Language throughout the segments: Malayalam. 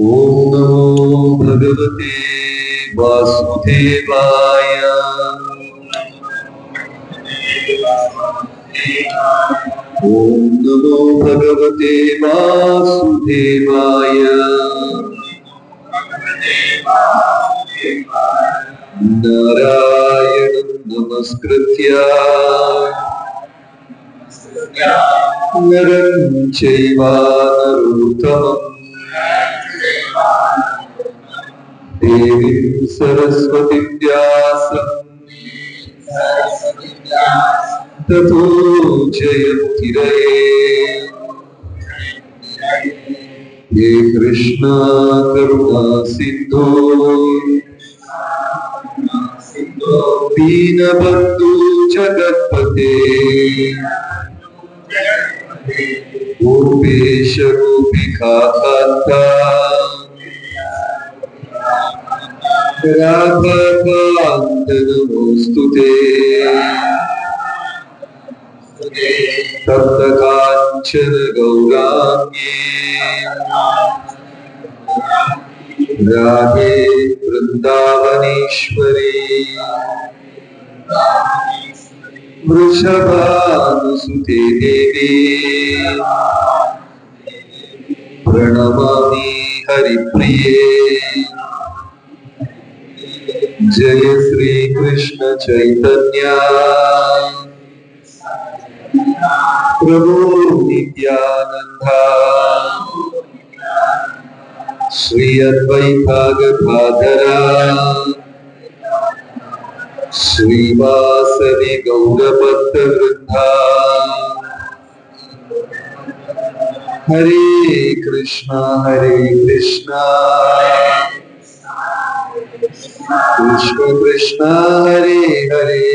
ओम नमो भगवते वासुदेवाय। ओम नमो भगवते वासुदेवाय। नारायणं नमस्कृत्य नरं चैव नरोत्तमम् देवीं सरस्वतीं व्यासं ततो जयमुदीरये। हे कृष्णा करुणा सिन्धो दीनबन्धु जगत्पते गोपेश गोपिकान्ता राधाकान्त नमोऽस्तुते। तप्तकाञ्चन गौराङ्गी राधे वृन्दावनेश्वरी वृषभानुसुते देवी प्रणमामि हरिप्रिये। जय श्री कृष्ण चैतन्य प्रभु नित्यानंद श्री अद्वैत गदाधर श्रीवासदि गौरभक्त वृंदा। हरे कृष्णा कृष्ण कृष्ण हरे हरे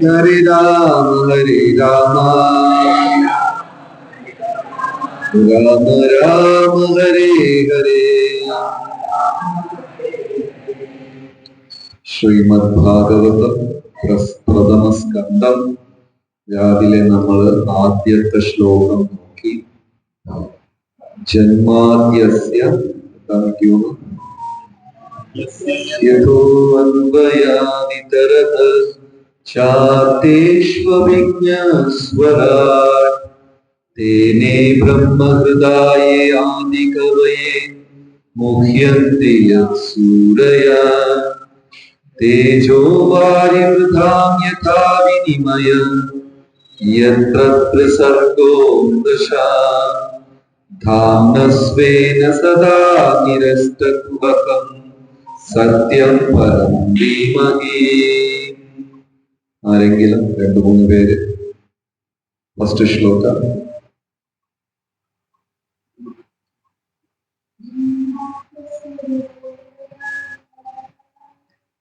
हरे राम राम राम हरे हरे। ശ്രീമദ്ഭാഗവതം പ്രഥമ സ്കന്ധം. രാവിലെ നമ്മൾ ആദ്യത്തെ ശ്ലോകം നോക്കി. ജന്മാദ്യസ്യ യഥോऽന്വയാനി തരത ചാർത്തേഷ്വവിജ്ഞസ്വരാട് തേനേ ബ്രഹ്മഹൃദായേ ആദികവയേ മുഹ്യന്തി യത്സൂരയാ തേജോ വാരിവൃധാം യഥാ വിനിമയം യത്ര ത്രിസർഗോ മൃഷാ ധാമ്ന സ്വേന സദാ നിരസ്തകുഹകം സത്യം പരം ധീമഹി. ആരെങ്കിലും 2-3 പേര് ഫസ്റ്റ് ശ്ലോകം.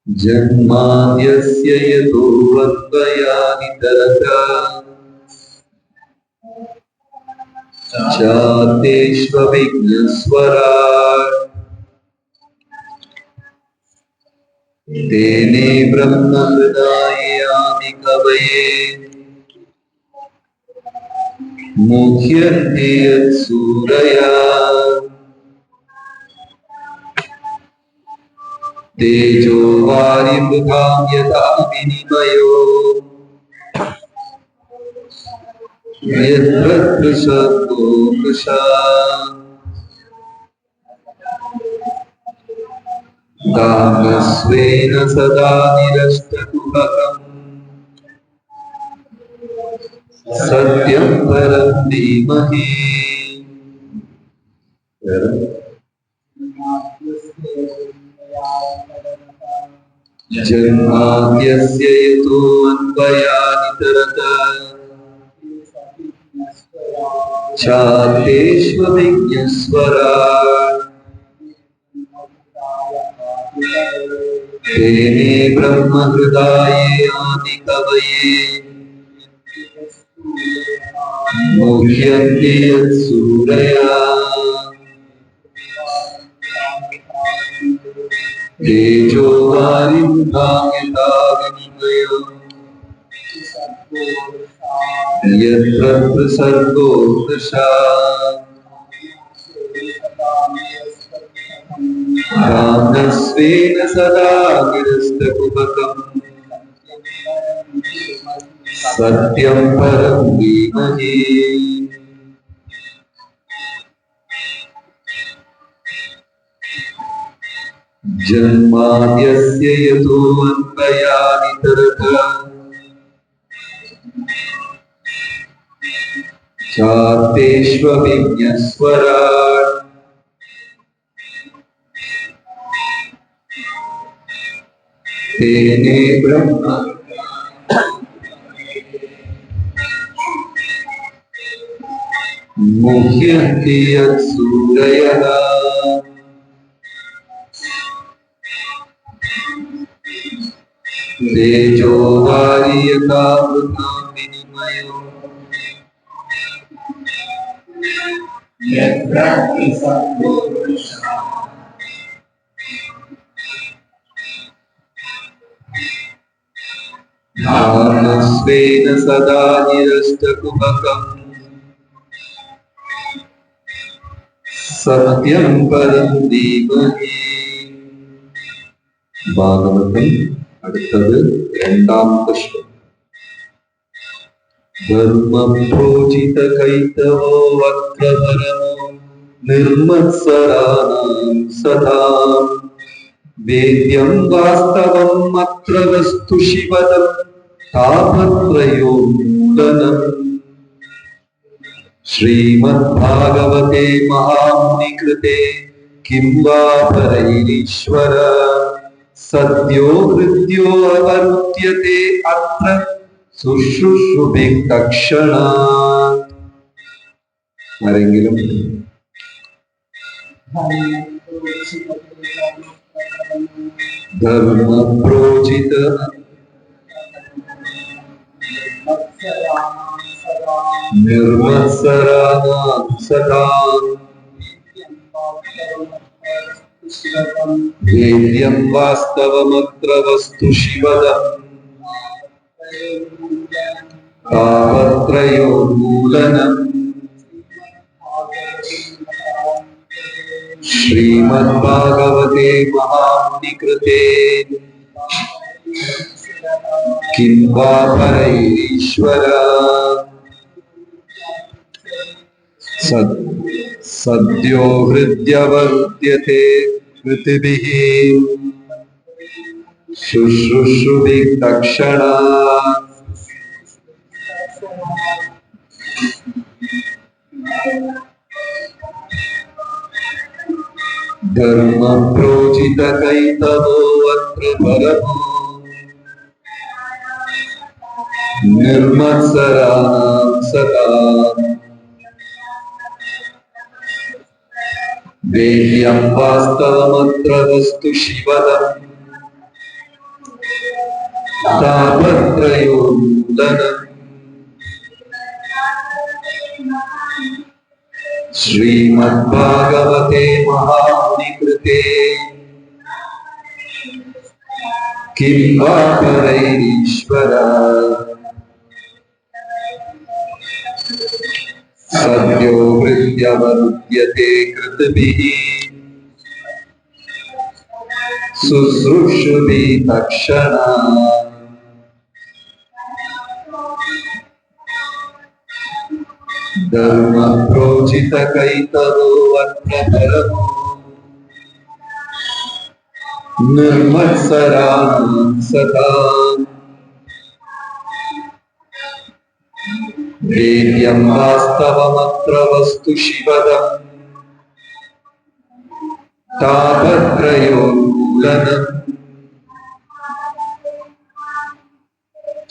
ജന്മാദ്യസ്യ യഥോऽന്വയാനി തരതാ ചാർത്തേഷ്വവിഘ്നസ്വരാട് തേനേ ബ്രഹ്മഹൃദായേ ആദികവയേ മുഹ്യന്തി യത്സൂരയാ തേജോ വാരിവൃധാം യഥാ വിനിമയോ യത്ര ത്രിസർഗോ മൃഷാ ധാമ്ന സ്വേന സദാ നിരസ്തകുഹകം സത്യം പരം ധീമഹി. ജന്മാദ്യസ്യ യഥോऽന്വയാനി തരതാ ചാർത്തേഷ്വവിഘ്നസ്വരാട് തേനേ ബ്രഹ്മഹൃദായേ ആദികവയേ മുഹ്യന്തി യത്സൂരയാ തേജോ വാരിവൃധാം യഥാ വിനിമയോ യത്ര ത്രിസർഗോ മൃഷാ रामस्वेन सदा निरस्तकुहकम् सत्यं परं धीमहि जन्माद्यस्य यतोऽन्वयादितरतः चार्तेष्वभिज्ञस्वराट् तेने ब्रह्म मुह्यन्ति यत्सूरयः तेजो वारियता वृथा विनिमयो धाम्नस्वेन सदा निरस्तकुहकम् सत्यं परं धीमहि ഭാഗവതം അടുത്തത് രണ്ടാമത്തെ ശ്ലോകം ധർമ്മപ്രോചിത കൈതവോ വക്രധരമോ നിർമത്സരാണാം സദാ വേദ്യം വാസ്തവം അത്ര വസ്തു ശിവദം താപത്രയോന്മൂലനം ശ്രീമദ്ഭാഗവതേ മഹാമുനികൃതേ കിം വാ പരൈരീശ്വര സദ്യോ ഹൃദ്യോ അവരുദ്യത്തെ അത്ര ശുശ്രൂഷുഭിः തക്ഷണാത്. ആരെങ്കിലും ധർമ്മപ്രോചിത നിർമത്സരാണാം സദാ വേദ്യം വാസ്തവമത്ര വസ്തു ശിവദം താപത്രയോന്മൂലനം ശ്രീമദ്ഭാഗവതേ മഹാമുനികൃതേ കിം വാ പരൈരീശ്വര സദ്യോ ഹൃദ്യവർദ്ധ്യത്തെ കൃതിഭിः ശുശ്രൂഷുഭിः തക്ഷണാത്. ധർമ്മപ്രോചിത കൈതവോ അത്ര പരമോ നിർമത്സരാണാം സദാ വേദ്യം വാസ്തവമത്ര വസ്തു ശിവദം താപത്രയോന്മൂലനം ശ്രീമദ്ഭാഗവതേ മഹാമുനികൃതേ കിം വാ പരൈരീശ്വര സദ്യോ ഹൃദ്യവരുദ്ധ്യത്തെ കൃതിഭിः ശുശ്രൂഷുഭിः തക്ഷണാത്. ധർമ്മപ്രോചിത കൈതവോ അത്ര പരമോ നിർമത്സരാണാം സദാ വേദ്യം വാസ്തവമത്ര വസ്തു ശിവദം താപത്രയോന്മൂലനം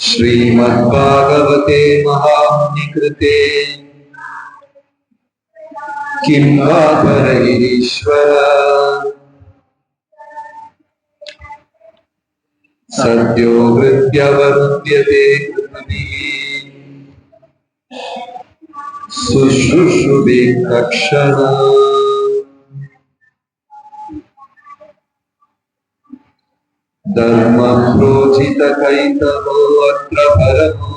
ശ്രീമദ്ഭാഗവതേ മഹാമുനികൃതേ കിം വാ പരൈരീശ്വര സദ്യോ ഹൃദ്യവരുദ്ധ്യത്തെ കൃതിഭിः ശുശ്രൂഷുഭിः തക്ഷണാത്. ധർമ്മപ്രോചിത കൈതവോ അത്ര പരമോ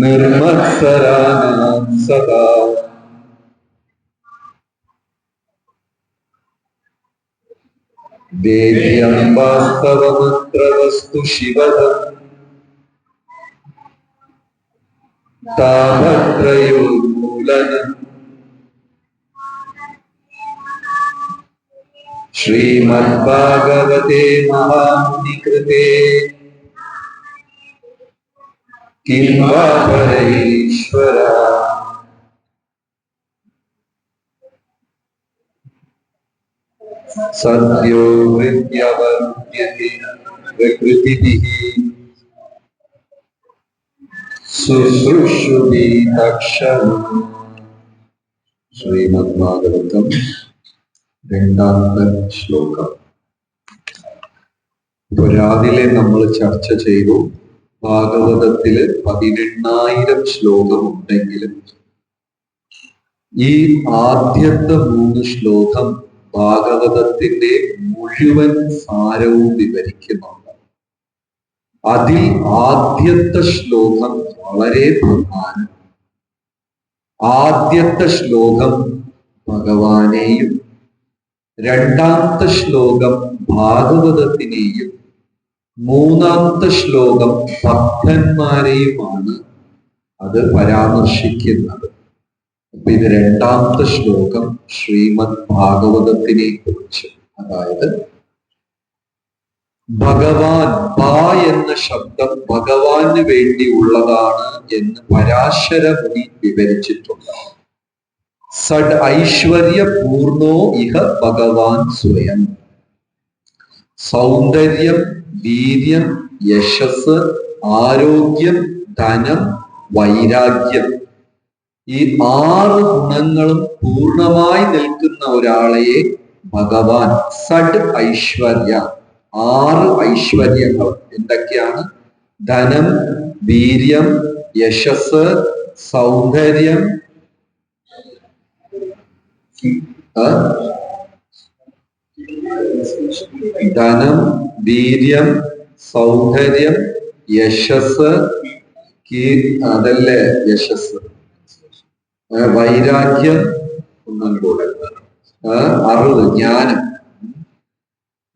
നിർമത്സരാണാം സദാ ദേവ്യം വാസ്തവമത്ര വസ്തു ശിവദം താപത്രയോന്മൂലനം ശ്രീമദ്ഭാഗവതേ മഹാമുനികൃതേ കിം വാ പരൈശ്വര. സദ്യോ ഹൃദ്യവർണ്യത്തെ പ്രകൃതിഭിഃ ശുശ്രൂഷുഭി തക്ഷണം. ശ്രീമദ്ഭാഗവതം രണ്ടാമത്തെ ശ്ലോകം. ഇപ്പൊ രാവിലെ നമ്മൾ ചർച്ച ചെയ്തു, ഭാഗവതത്തില് 18,000 ശ്ലോകം ഉണ്ടെങ്കിലും ഈ ആദ്യത്തെ 3 ശ്ലോകം ഭാഗവതത്തിന്റെ മുഴുവൻ സാരവും വിവരിക്കുന്നുണ്ട്. അതിൽ ആദ്യത്തെ ശ്ലോകം വളരെ പ്രധാനം. ആദ്യത്തെ ശ്ലോകം ഭഗവാനെയും രണ്ടാമത്തെ ശ്ലോകം ഭാഗവതത്തിനെയും മൂന്നാമത്തെ ശ്ലോകം ഭക്തന്മാരെയുമാണ് അത് പരാമർശിക്കുന്നത്. അപ്പൊ ഇത് രണ്ടാമത്തെ ശ്ലോകം ശ്രീമദ് ഭാഗവതത്തിനെ കുറിച്ച്, അതായത് ഭഗവാൻ, ഭ എന്ന ശബ്ദം ഭഗവാന് വേണ്ടിയുള്ളതാണ് എന്ന് പരാശര മുനി വിവരിച്ചിട്ടുണ്ട്. സഡ് ഐശ്വര്യ പൂർണോ ഇഹ ഭഗവാൻ സ്വയം. സൗന്ദര്യം, വീര്യം, യശസ്, ആരോഗ്യം, ധനം, വൈരാഗ്യം, ഈ 6 ഗുണങ്ങളും പൂർണ്ണമായി നിൽക്കുന്ന ഒരാളെയെ ഭഗവാൻ സഡ് ഐശ്വര്യ. 6 ഐശ്വര്യങ്ങൾ എന്തൊക്കെയാണ്? ധനം, വീര്യം, യശസ്, സൗന്ദര്യം, ധനം, വീര്യം, സൗന്ദര്യം, യശസ്, അതല്ലേ യശസ്, വൈരാഗ്യം, ഒന്നും കൂടെ അറിവ്, ജ്ഞാനം.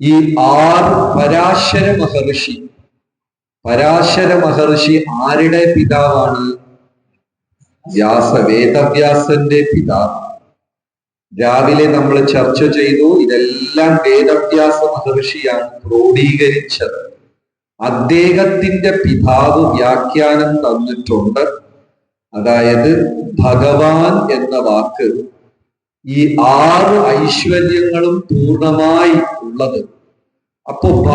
ഈ 6 പരാശര മഹർഷി ആരുടെ പിതാവാണ്? വേദവ്യാസന്റെ പിതാവ്. രാവിലെ നമ്മൾ ചർച്ച ചെയ്തു, ഇതെല്ലാം വേദവ്യാസ മഹർഷിയാണ് ക്രോഡീകരിച്ചത്. അദ്ദേഹത്തിന്റെ പിതാവ് വ്യാഖ്യാനം തന്നിട്ടുണ്ട്. അതായത് ഭഗവാൻ എന്ന വാക്ക് ഈ 6 ഐശ്വര്യങ്ങളും പൂർണ്ണമായി ഉള്ളത്. അപ്പോ ഭ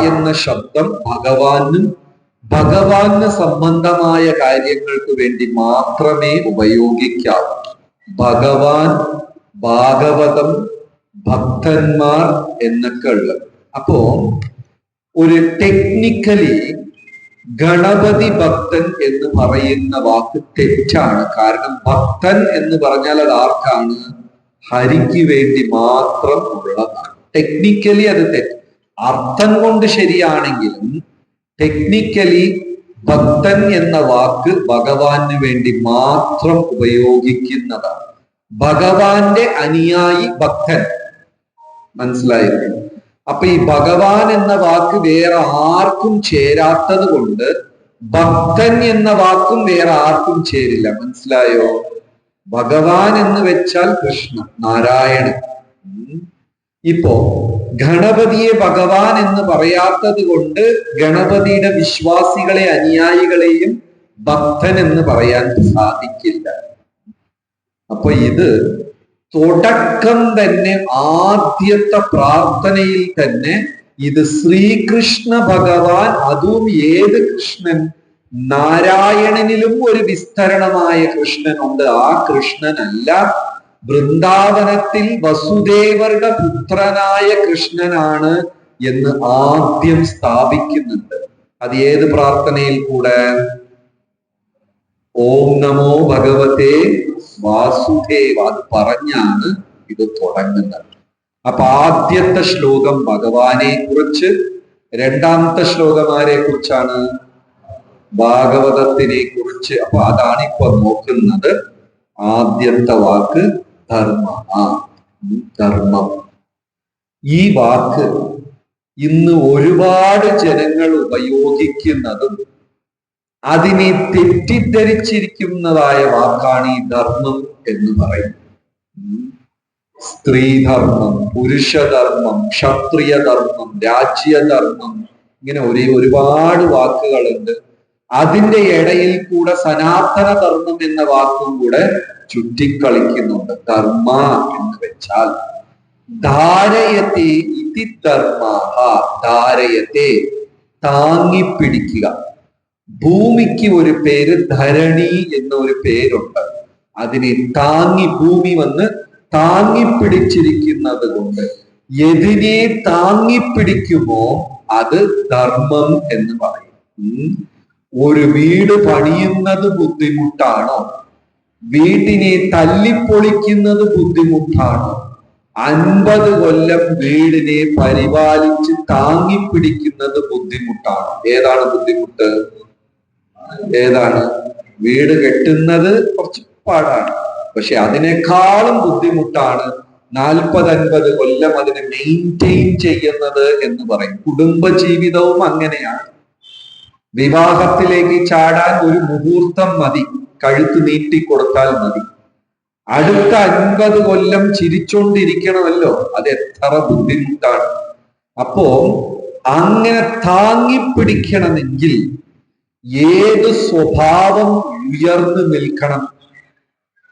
എന്ന ശബ്ദം ഭഗവാന് സംബന്ധമായ കാര്യങ്ങൾക്ക് വേണ്ടി മാത്രമേ ഉപയോഗിക്കാവൂ. ഭഗവാൻ, ഭാഗവതം, ഭക്തന്മാർ എന്നൊക്കെ ഉള്ളത്. അപ്പോ ഒരു ടെക്നിക്കലി ഗണപതി ഭക്തൻ എന്ന് പറയുന്ന വാക്ക് തെറ്റാണ്. കാരണം ഭക്തൻ എന്ന് പറഞ്ഞാൽ അത് ആർക്കാണ്? ഹരിക്ക് വേണ്ടി മാത്രം ഉള്ളതാണ്. ടെക്നിക്കലി അത് തെറ്റ്. അർത്ഥം കൊണ്ട് ശരിയാണെങ്കിലും ടെക്നിക്കലി ഭക്തൻ എന്ന വാക്ക് ഭഗവാന് വേണ്ടി മാത്രം ഉപയോഗിക്കുന്നതാണ്. ഭഗവാന്റെ അനുയായി ഭക്തൻ, മനസ്സിലായിരുന്നു. അപ്പൊ ഈ ഭഗവാൻ എന്ന വാക്ക് വേറെ ആർക്കും ചേരാത്തത് കൊണ്ട് ഭക്തൻ എന്ന വാക്കും വേറെ ആർക്കും ചേരില്ല. മനസ്സിലായോ? ഭഗവാൻ എന്ന് വെച്ചാൽ കൃഷ്ണൻ, നാരായണൻ. ഇപ്പോ ഗണപതിയെ ഭഗവാൻ എന്ന് പറയാത്തത് കൊണ്ട് ഗണപതിയുടെ വിശ്വാസികളെ, അനുയായികളെയും ഭക്തൻ എന്ന് പറയാൻ സാധിക്കില്ല. അപ്പൊ ഇത് തുടക്കം തന്നെ, ആദ്യത്തെ പ്രാർത്ഥനയിൽ തന്നെ ഇത് ശ്രീകൃഷ്ണ ഭഗവാൻ, അതും ഏത് കൃഷ്ണൻ? നാരായണനിലും ഒരു വിസ്തരണമായ കൃഷ്ണനുണ്ട്. ആ കൃഷ്ണനല്ല, വൃന്ദാവനത്തിൽ വസുദേവരുടെ പുത്രനായ കൃഷ്ണനാണ് എന്ന് ആദ്യം സ്ഥാപിക്കുന്നുണ്ട്. അത് ഏത് പ്രാർത്ഥനയിൽ കൂടെ? ഓം നമോ ഭഗവതേ വാസുദേവ, അത് പറഞ്ഞാണ് ഇത് തുടങ്ങുന്നത്. അപ്പൊ ആദ്യത്തെ ശ്ലോകം ഭഗവാനെ കുറിച്ച്, രണ്ടാമത്തെ ശ്ലോകം ആരെ കുറിച്ചാണ്? ഭാഗവതത്തിനെ കുറിച്ച്. അപ്പൊ അതാണ് ഇപ്പൊ നോക്കുന്നത്. ആദ്യത്തെ വാക്ക് ധർമ്മ, ധർമ്മം. ഈ വാക്ക് ഇന്ന് ഒരുപാട് ജനങ്ങൾ ഉപയോഗിക്കുന്നതും അതിനെ തെറ്റിദ്ധരിച്ചിരിക്കുന്നതായ വാക്കാണ് ഈ ധർമ്മം എന്ന് പറയുന്നത്. സ്ത്രീധർമ്മം, പുരുഷധർമ്മം, ക്ഷത്രിയധർമ്മം, രാജ്യധർമ്മം, ഇങ്ങനെ ഒരുപാട് വാക്കുകളുണ്ട്. അതിന്റെ ഇടയിൽ കൂടെ സനാതന ധർമ്മം എന്ന വാക്കും കൂടെ ചുറ്റിക്കളിക്കുന്നുണ്ട്. ധർമ്മ എന്ന് വെച്ചാൽ ധാരയത്തെ ഇതി ധർമ്മഃ, ധാരയത്തെ താങ്ങിപ്പിടിക്കുക. ഭൂമിക്ക് ഒരു പേര് ധരണി എന്നൊരു പേരുണ്ട്. അതിനെ ഭൂമി വന്ന് താങ്ങിപ്പിടിച്ചിരിക്കുന്നത് കൊണ്ട് എതിനെ താങ്ങിപ്പിടിക്കുമോ അത് ധർമ്മം എന്ന് പറയും. ഒരു വീട് പണിയുന്നത് ബുദ്ധിമുട്ടാണോ? വീട്ടിനെ തല്ലിപ്പൊളിക്കുന്നത് ബുദ്ധിമുട്ടാണോ? 50 കൊല്ലം വീടിനെ പരിപാലിച്ച് താങ്ങിപ്പിടിക്കുന്നത് ബുദ്ധിമുട്ടാണോ? ഏതാണ് ബുദ്ധിമുട്ട്? ഏതാണ്? വീട് കെട്ടുന്നത് കുറച്ച് പാടാണ്, പക്ഷെ അതിനേക്കാളും ബുദ്ധിമുട്ടാണ് 40-50 കൊല്ലം അതിനെ മെയിൻറ്റെയിൻ ചെയ്യുന്നത് എന്ന് പറയും. കുടുംബ ജീവിതവും അങ്ങനെയാണ്. വിവാഹത്തിലേക്ക് ചാടാൻ ഒരു മുഹൂർത്തം മതി, കഴുത്ത് നീട്ടിക്കൊടുത്താൽ മതി. അടുത്ത 50 കൊല്ലം ചിരിച്ചോണ്ടിരിക്കണമല്ലോ, അത് എത്ര ബുദ്ധിമുട്ടാണ്. അപ്പോ അങ്ങനെ താങ്ങിപ്പിടിക്കണമെങ്കിൽ ഏത് സ്വഭാവം ഉയർന്നു നിൽക്കണം?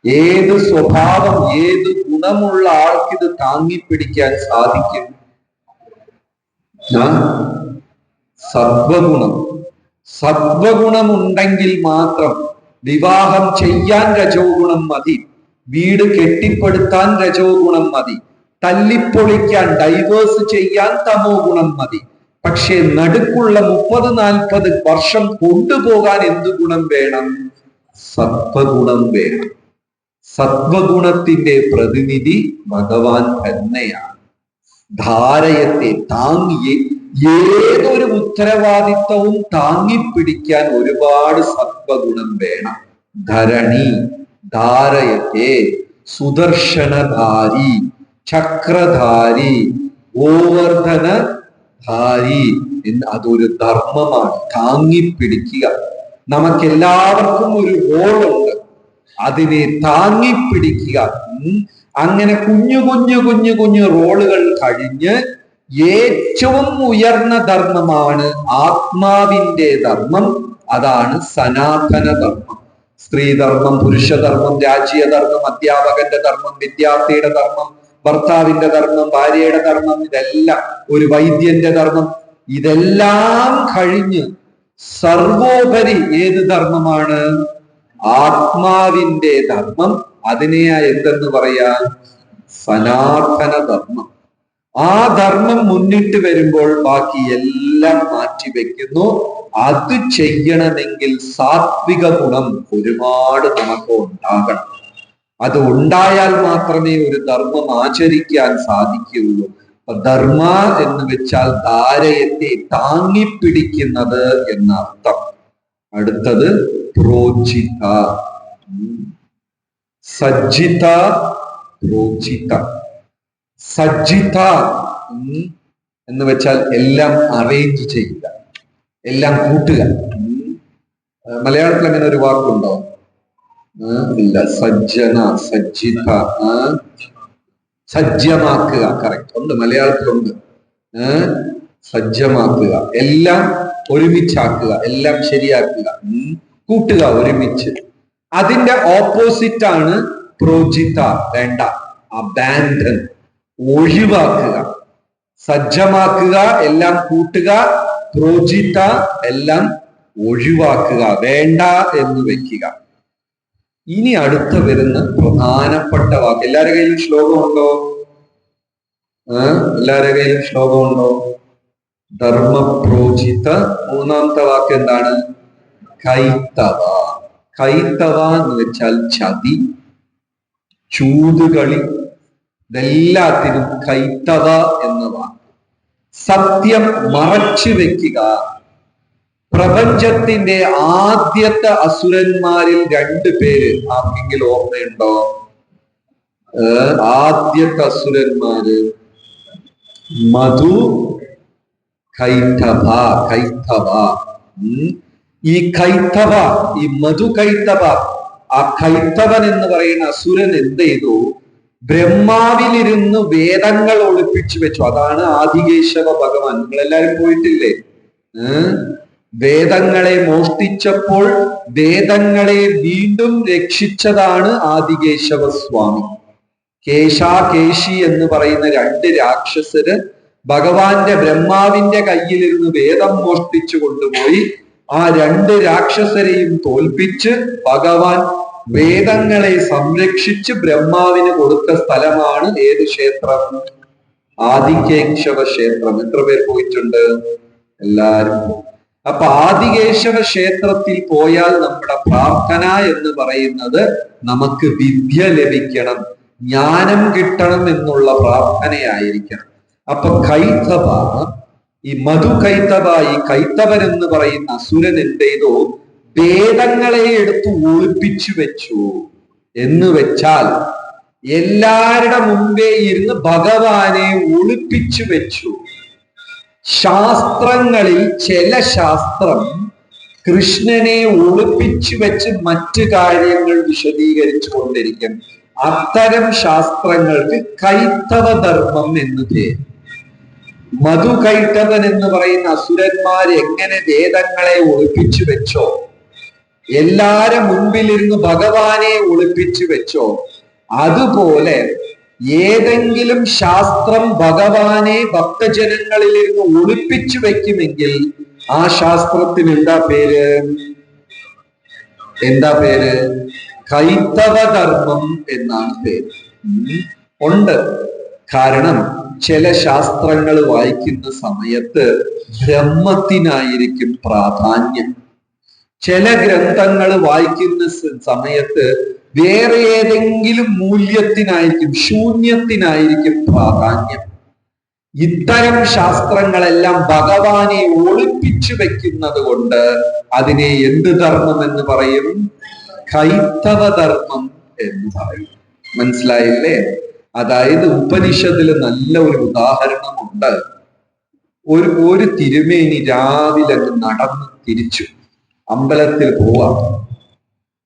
ഏത് സ്വഭാവം, ഏത് ഗുണമുള്ള ആൾക്കിത് താങ്ങിപ്പിടിക്കാൻ സാധിക്കും? സത്വഗുണം. സത്വഗുണമുണ്ടെങ്കിൽ മാത്രം വിവാഹം ചെയ്യാൻ രജോ ഗുണം മതി, വീട് കെട്ടിപ്പടുത്താൻ രജോ ഗുണം മതി, തല്ലിപ്പൊളിക്കാൻ ഡൈവേഴ്സ് ചെയ്യാൻ തമോ ഗുണം മതി. പക്ഷെ നടുക്കുള്ള 30-40 വർഷം കൊണ്ടുപോകാൻ എന്ത് ഗുണം വേണം? സത്വഗുണം വേണം. സത്വഗുണത്തിന്റെ പ്രതിനിധി ഭഗവാൻ തന്നെയാണ്. ധാരയത്തെ താങ്ങിയെ, ഏതൊരു ഉത്തരവാദിത്വവും താങ്ങിപ്പിടിക്കാൻ ഒരുപാട് സത്വഗുണം വേണം. ധരണി, ധാരയത്തെ, സുദർശനധാരി, ചക്രധാരി, ഗോവർദ്ധനധാരി എന്ന് അതൊരു ധർമ്മമാണ്. താങ്ങിപ്പിടിക്കുക. നമുക്കെല്ലാവർക്കും ഒരു റോളുണ്ട്, അതിനെ താങ്ങിപ്പിടിക്കുക. അങ്ങനെ കുഞ്ഞു കുഞ്ഞു കുഞ്ഞു കുഞ്ഞു റോളുകൾ കഴിഞ്ഞ് ഏറ്റവും ഉയർന്ന ധർമ്മമാണ് ആത്മാവിന്റെ ധർമ്മം. അതാണ് സനാതന ധർമ്മം. സ്ത്രീധർമ്മം, പുരുഷധർമ്മം, രാജ്യധർമ്മം, അധ്യാപകന്റെ ധർമ്മം, വിദ്യാർത്ഥിയുടെ ധർമ്മം, ഭർത്താവിന്റെ ധർമ്മം, ഭാര്യയുടെ ധർമ്മം, ഇതെല്ലാം, ഒരു വൈദ്യന്റെ ധർമ്മം, ഇതെല്ലാം കഴിഞ്ഞ് സർവോപരി ഏത് ധർമ്മമാണ്? ആത്മാവിന്റെ ധർമ്മം. അതിനെയാ എന്തെന്ന് പറയാ? സനാതന ധർമ്മം. ആ ധർമ്മം മുന്നിട്ട് വരുമ്പോൾ ബാക്കി എല്ലാം മാറ്റിവെക്കുന്നു. അത് ചെയ്യണമെങ്കിൽ സാത്വിക ഗുണം ഒരുപാട് നമുക്ക് ഉണ്ടാകണം. അത് ഉണ്ടായാൽ മാത്രമേ ഒരു ധർമ്മം ആചരിക്കാൻ സാധിക്കുകയുള്ളൂ. ധർമ്മ എന്ന് വെച്ചാൽ ധാരയത്തെ താങ്ങിപ്പിടിക്കുന്നത് എന്നർത്ഥം. അടുത്തത് പ്രോചിത. സജ്ജിത, പ്രോചിത. സജ്ജിത എന്ന് വെച്ചാൽ എല്ലാം അറേഞ്ച് ചെയ്യുക, എല്ലാം കൂട്ടുക. മലയാളത്തിൽ അങ്ങനെ ഒരു വാക്കുണ്ടോ? ഇല്ല. സജ്ജന, സജ്ജിത, സജ്ജമാക്കുക. കറക്റ്റ് ഉണ്ട്, മലയാളത്തിലുണ്ട്. സജ്ജമാക്കുക, എല്ലാം ഒരുമിച്ചാക്കുക, എല്ലാം ശരിയാക്കുക, കൂട്ടുക ഒരുമിച്ച്. അതിന്റെ ഓപ്പോസിറ്റ് ആണ് പ്രോചിത. വേണ്ട, അബാൻഡൻ, ഒഴിവാക്കുക. സജ്ജമാക്കുക, എല്ലാം കൂട്ടുക. പ്രോചിത, എല്ലാം ഒഴിവാക്കുക, വേണ്ട എന്ന് വെക്കുക. ഇനി അടുത്ത വരുന്ന പ്രധാനപ്പെട്ട വാക്ക്. എല്ലാവരുടെ കയ്യിലും ശ്ലോകമുണ്ടോ? എല്ലാവരുടെ കയ്യിലും ശ്ലോകമുണ്ടോ? ധർമ്മപ്രോചിത. മൂന്നാമത്തെ വാക്ക് എന്താണ്? കൈത്തവ. കൈത്തവ എന്ന് വെച്ചാൽ ചതി, ചൂതുകളി, ഇതെല്ലാത്തിനും കൈത്തവ എന്ന വാക്ക്. സത്യം മറച്ചു വെക്കുക. പ്രപഞ്ചത്തിന്റെ ആദ്യത്തെ അസുരന്മാരിൽ 2 പേര് ആർക്കെങ്കിലും ഓർമ്മയുണ്ടോ? ആദ്യത്തെ അസുരന്മാര് മധു, കൈത്തവ കൈത്തവ. ഈ കൈത്തവ, ഈ മധു കൈത്തവ, ആ കൈത്തവൻ എന്ന് പറയുന്ന അസുരൻ എന്ത് ചെയ്തു? ബ്രഹ്മാവിലിരുന്ന് വേദങ്ങൾ ഒളിപ്പിച്ചു വെച്ചു. അതാണ് ആദികേശവ ഭഗവാൻ. നിങ്ങളെല്ലാരും പോയിട്ടില്ലേ? വേദങ്ങളെ മോഷ്ടിച്ചപ്പോൾ വേദങ്ങളെ വീണ്ടും രക്ഷിച്ചതാണ് ആദികേശവ സ്വാമി. കേശി എന്ന് പറയുന്ന രണ്ട് രാക്ഷസര് ഭഗവാന്റെ ബ്രഹ്മാവിന്റെ കയ്യിലിരുന്ന് വേദം മോഷ്ടിച്ചു കൊണ്ടുപോയി ആ രണ്ട് രാക്ഷസരെയും തോൽപ്പിച്ച് ഭഗവാൻ വേദങ്ങളെ സംരക്ഷിച്ച് ബ്രഹ്മാവിന് കൊടുത്ത സ്ഥലമാണ് ഏത് ക്ഷേത്രം? ആദികേശവ ക്ഷേത്രം. എത്ര പേർ പോയിട്ടുണ്ട്? എല്ലാരും. അപ്പൊ ആദികേശവ ക്ഷേത്രത്തിൽ പോയാൽ നമ്മുടെ പ്രാർത്ഥന എന്ന് പറയുന്നത് നമുക്ക് വിദ്യ ലഭിക്കണം, ജ്ഞാനം കിട്ടണം എന്നുള്ള പ്രാർത്ഥനയായിരിക്കണം. അപ്പൊ കൈത്തവ, ഈ മധു കൈത്തവ, ഈ കൈത്തവൻ എന്ന് പറയുന്ന അസുരൻ എന്ത് ചെയ്തു? വേദങ്ങളെ എടുത്ത് ഒളിപ്പിച്ചു വെച്ചു. എന്ന് വെച്ചാൽ എല്ലാവരുടെ മുമ്പേ ഇരുന്ന് ഭഗവാനെ ഒളിപ്പിച്ചു വെച്ചു. ശാസ്ത്രങ്ങളിൽ ചില ശാസ്ത്രം കൃഷ്ണനെ ഒളിപ്പിച്ചു വെച്ച് മറ്റു കാര്യങ്ങൾ വിശദീകരിച്ചു കൊണ്ടിരിക്കും. അത്തരം ശാസ്ത്രങ്ങൾക്ക് കൈത്തവ ധർമ്മം എന്ന് പേര്. മധു കൈത്തവൻ എന്ന് പറയുന്ന അസുരന്മാർ എങ്ങനെ വേദങ്ങളെ ഒളിപ്പിച്ചു വെച്ചോ, എല്ലാരും മുൻപിലിരുന്ന് ഭഗവാനെ ഒളിപ്പിച്ചു വെച്ചോ, അതുപോലെ ഏതെങ്കിലും ശാസ്ത്രം ഭഗവാനെ ഭക്തജനങ്ങളിലിരുന്ന് ഒളിപ്പിച്ചു വെക്കുമെങ്കിൽ ആ ശാസ്ത്രത്തിന് എന്താ പേര്? എന്താ പേര്? കൈത്തവ ധർമ്മം എന്നാണ് പേര്. ഉണ്ട്. കാരണം ചില ശാസ്ത്രങ്ങൾ വായിക്കുന്ന സമയത്ത് ബ്രഹ്മത്തിനായിരിക്കും പ്രാധാന്യം. ചില ഗ്രന്ഥങ്ങൾ വായിക്കുന്ന സമയത്ത് വേറെ ഏതെങ്കിലും മൂല്യത്തിനായിരിക്കും, ശൂന്യത്തിനായിരിക്കും പ്രാധാന്യം. ഇത്തരം ശാസ്ത്രങ്ങളെല്ലാം ഭഗവാനെ ഒളിപ്പിച്ചു വെക്കുന്നത് കൊണ്ട് അതിനെ എന്ത് ധർമ്മം എന്ന് പറയും? കൈത്തവ ധർമ്മം എന്ന് പറയും. മനസ്സിലായില്ലേ? അതായത് ഉപനിഷത്തില് നല്ല ഒരു ഉദാഹരണമുണ്ട്. ഒരു തിരുമേനി രാവിലെ നടന്ന് തിരിച്ചു അമ്പലത്തിൽ പോവാം.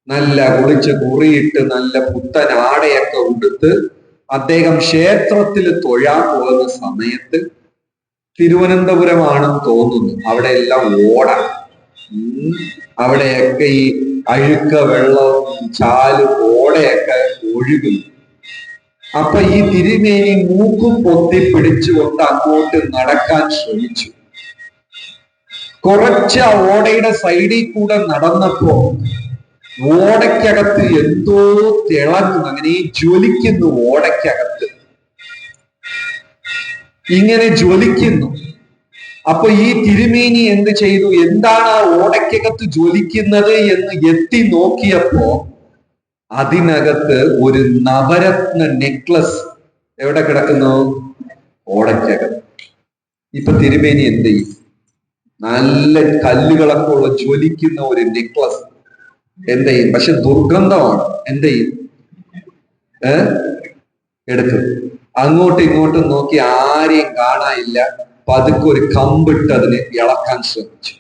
നല്ല കുളിച്ച് കുറിയിട്ട് നല്ല പുത്തൻ ആടയൊക്കെ ഉടുത്ത് അദ്ദേഹം ക്ഷേത്രത്തിൽ തൊഴാൻ പോകുന്ന സമയത്ത്, തിരുവനന്തപുരമാണെന്ന് തോന്നുന്നു, അവിടെ എല്ലാം ഓടാം. അവിടെയൊക്കെ ഈ അഴുക്ക വെള്ളവും ചാലും ഓടയൊക്കെ ഒഴുകുന്നു. അപ്പൊ ഈ തിരുമേനി മൂക്കും പൊത്തി പിടിച്ചുകൊണ്ട് അങ്ങോട്ട് നടക്കാൻ ശ്രമിച്ചു. കുറച്ച് ആ ഓടയുടെ സൈഡിൽ കൂടെ നടന്നപ്പോ ഓടയ്ക്കകത്ത് എന്തോ തിളങ്ങുന്നു, അങ്ങനെ ജ്വലിക്കുന്നു. ഓടയ്ക്കകത്ത് ഇങ്ങനെ ജ്വലിക്കുന്നു. അപ്പൊ ഈ തിരുമേനി എന്ത് ചെയ്തു? എന്താണ് ആ ഓടയ്ക്കകത്ത് ജ്വലിക്കുന്നത് എന്ന് എത്തി നോക്കിയപ്പോ അതിനകത്ത് ഒരു നവരത്ന നെക്ലസ് എവിടെ കിടക്കുന്നു? ഓടയ്ക്കകത്ത്. ഇപ്പൊ തിരുമേനി എന്ത് ചെയ്യും? നല്ല കല്ലുകളൊക്കെ ഉള്ള ജ്വലിക്കുന്ന ഒരു നെക്ലസ് എന്ത് ചെയ്യും? പക്ഷെ ദുർഗന്ധമാണ്. എന്ത് ചെയ്യും? എടുക്കും. അങ്ങോട്ടും ഇങ്ങോട്ടും നോക്കി ആരെയും കാണാനില്ല. പതുക്കെ ഒരു കമ്പിട്ട് അതിനെ ഇളക്കാൻ ശ്രമിച്ചു.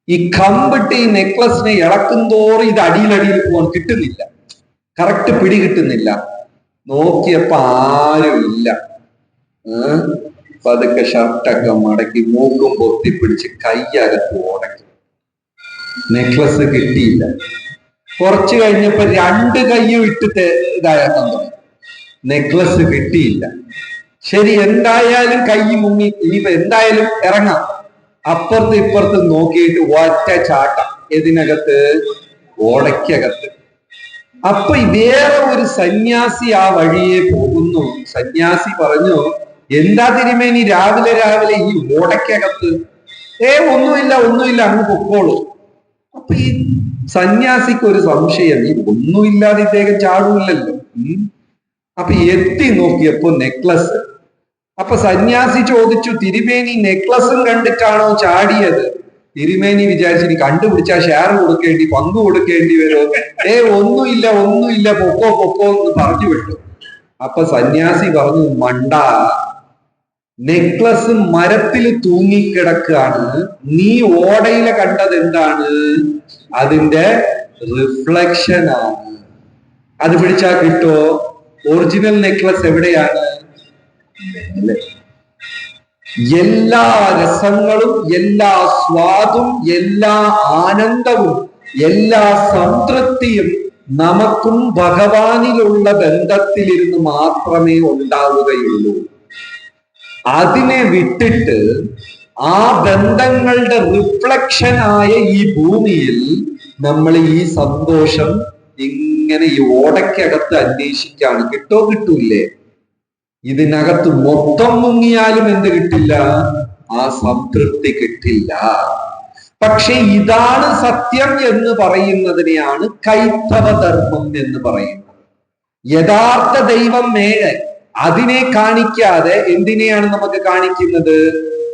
ഈ കമ്പിട്ട് ഈ നെക്ലസിനെ ഇളക്കും തോറും ഇത് അടിയിലടിയിൽ പോകാൻ കിട്ടുന്നില്ല, കറക്റ്റ് പിടി കിട്ടുന്നില്ല. നോക്കിയപ്പോ ആരും ഇല്ല. പതുക്കെ ഷർട്ടൊക്കെ മടക്കി മൂക്കും പൊത്തിപ്പിടിച്ച് കൈയകത്ത് ഓടക്കി. നെക്ലസ് കിട്ടിയില്ല. കുറച്ചു കഴിഞ്ഞപ്പോ രണ്ട് കൈയും ഇട്ടിട്ട് ഇതാക്കാൻ തുടങ്ങി. നെക്ലസ് കിട്ടിയില്ല. ശരി, എന്തായാലും കൈ മുങ്ങി, ഇനിയിപ്പോ എന്തായാലും ഇറങ്ങാം. അപ്പുറത്ത് ഇപ്പുറത്ത് നോക്കിയിട്ട് ഒറ്റ ചാട്ടം ഇതിനകത്ത്, ഓടയ്ക്കകത്ത്. അപ്പൊ വേറെ ഒരു സന്യാസി ആ വഴിയെ പോകുന്നു. സന്യാസി പറഞ്ഞു, എന്താ തിരുമേനി രാവിലെ രാവിലെ ഈ ഓടയ്ക്കകത്ത്? ഒന്നുമില്ല അങ്ങ് പൊക്കോളൂ. അപ്പൊ ഈ സന്യാസിക്ക് ഒരു സംശയം, ഈ ഒന്നുമില്ലാതെ ഇദ്ദേഹം ചാടൂല്ലല്ലോ. അപ്പൊ എത്തി നോക്കിയപ്പോ നെക്ലസ്. അപ്പൊ സന്യാസി ചോദിച്ചു, തിരുമേനി നെക്ലസും കണ്ടിട്ടാണോ ചാടിയത്? തിരുമേനി വിചാരിച്ചു ഇനി കണ്ടുപിടിച്ചാൽ ഷെയർ കൊടുക്കേണ്ടി, പങ്കു കൊടുക്കേണ്ടി വരുമോ? ഒന്നുമില്ല പൊക്കോ എന്ന് പറഞ്ഞു വിട്ടു. അപ്പൊ സന്യാസി പറഞ്ഞു, മണ്ട, നെക്ലസ് മരത്തിൽ തൂങ്ങിക്കിടക്കുകയാണ്. നീ ഓടയിലെ കണ്ടത് എന്താണ്? അതിന്റെ റിഫ്ലക്ഷൻ ആണ്. അത് പിടിച്ചാൽ കിട്ടോ? ഒറിജിനൽ നെക്ലസ് എവിടെയാണ്? എല്ലാ രസങ്ങളും, എല്ലാ സ്വാദും, എല്ലാ ആനന്ദവും, എല്ലാ സംതൃപ്തിയും നമുക്കും ഭഗവാനിലുള്ള ബന്ധത്തിലിരുന്ന് മാത്രമേ ഉണ്ടാവുകയുള്ളൂ. അതിനെ വിട്ടിട്ട് ആ ബന്ധങ്ങളുടെ റിഫ്ലക്ഷനായ ഈ ഭൂമിയിൽ നമ്മൾ ഈ സന്തോഷം ഇങ്ങനെ ഈ ഓടയ്ക്കകത്ത് അന്വേഷിക്കാണ്. കിട്ടോ? കിട്ടൂലേ? ഇതിനകത്ത് മൊത്തം മുങ്ങിയാലും എന്ത് കിട്ടില്ല? ആ സംതൃപ്തി കിട്ടില്ല. പക്ഷെ ഇതാണ് സത്യം എന്ന് പറയുന്നതിനെയാണ് കൈത്തവ ധർമ്മം എന്ന് പറയുന്നത്. യഥാർത്ഥ ദൈവം മേലെ അതിനെ കാണിക്കാതെ എന്തിനെയാണ് നമുക്ക് കാണിക്കുന്നത്?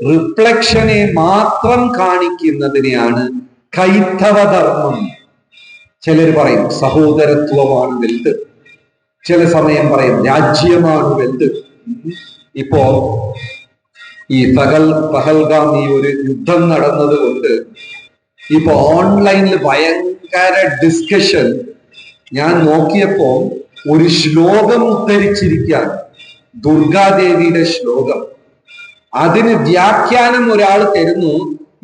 റിഫ്ലക്ഷനെ മാത്രം കാണിക്കുന്നതിനെയാണ് കൈത്തവ ധർമ്മം. ചിലർ പറയും സഹോദരത്വമാണ് വലുത്, ചില സമയം പറയും രാജ്യമാണ് വലുത്. ഇപ്പോ ഈ പഹൽഗാം ഈ ഒരു യുദ്ധം നടന്നത് കൊണ്ട് ഇപ്പൊ ഓൺലൈനിൽ ഭയങ്കര ഡിസ്കഷൻ. ഞാൻ നോക്കിയപ്പോ ഒരു ശ്ലോകം ഉദ്ധരിച്ചിരിക്കുകയാണ്, ദുർഗാദേവിയുടെ ശ്ലോകം. അതിന് വ്യാഖ്യാനം ഒരാൾ തരുന്നു.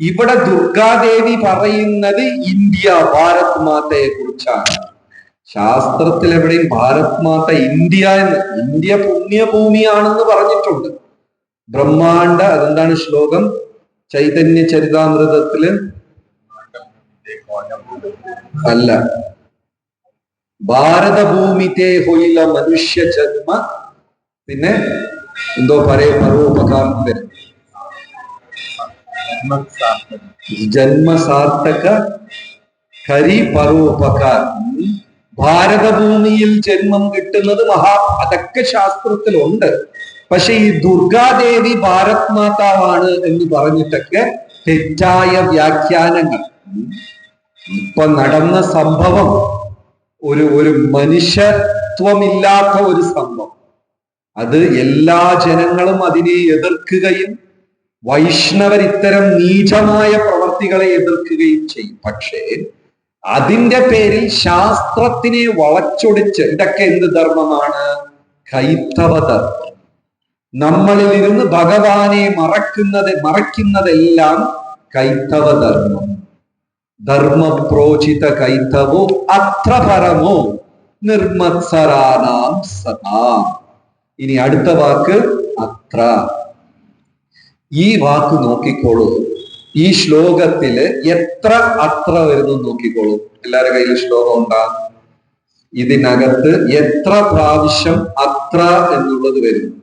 ഇവിടെ ദുർഗാദേവി പറയുന്നത് ഇന്ത്യ, ഭാരത് മാതയെ കുറിച്ചാണ്. ശാസ്ത്രത്തിൽ എവിടെയും ഭാരത് മാത ഇന്ത്യ എന്ന്, ഇന്ത്യ പുണ്യഭൂമിയാണെന്ന് പറഞ്ഞിട്ടുണ്ട്. ബ്രഹ്മാണ്ട, അതെന്താണ് ശ്ലോകം? ചൈതന്യ ചരിതാമൃതത്തില് അല്ല, ഭാരതഭൂമിത്തെ ഹൊയില മനുഷ്യ ജന്മ, പിന്നെ എന്തോ പരോപകാരം വരും, ജന്മസാർത്ഥക ഹരി പരോപകാരം. ഭാരതഭൂമിയിൽ ജന്മം കിട്ടുന്നത് അതൊക്കെ ശാസ്ത്രത്തിലുണ്ട്. പക്ഷെ ഈ ദുർഗാദേവി ഭാരത് മാതാവാണ് എന്ന് പറഞ്ഞിട്ടൊക്കെ തെറ്റായ വ്യാഖ്യാനങ്ങൾ. ഇപ്പൊ നടന്ന സംഭവം ഒരു മനുഷ്യത്വമില്ലാത്ത ഒരു സംഭവം. അത് എല്ലാ ജനങ്ങളും അതിനെ എതിർക്കുകയും വൈഷ്ണവർ ഇത്തരം നീചമായ പ്രവർത്തികളെ എതിർക്കുകയും ചെയ്യും. പക്ഷേ അതിന്റെ പേരിൽ ശാസ്ത്രത്തിനെ വളച്ചൊടിച്ച് ഇതൊക്കെ എന്ത് ധർമ്മമാണ്? കൈത്തവ ധർമ്മം. നമ്മളിൽ ഇരുന്ന് ഭഗവാനെ മറയ്ക്കുന്നതെല്ലാം കൈത്തവ ധർമ്മം. ധർമ്മപ്രോചിത കൈത്തവോ അത്ര പരമോ നിർമത്സരാനാം സദാ. ഇനി അടുത്ത വാക്ക് അത്ര. ഈ വാക്ക് നോക്കിക്കോളൂ. ഈ ശ്ലോകത്തില് എത്ര അത്ര വരുന്നു നോക്കിക്കോളൂ. എല്ലാവരുടെ കയ്യിൽ ശ്ലോകം ഉണ്ടാകും. ഇതിനകത്ത് എത്ര പ്രാവശ്യം അത്ര എന്നുള്ളത് വരുന്നു?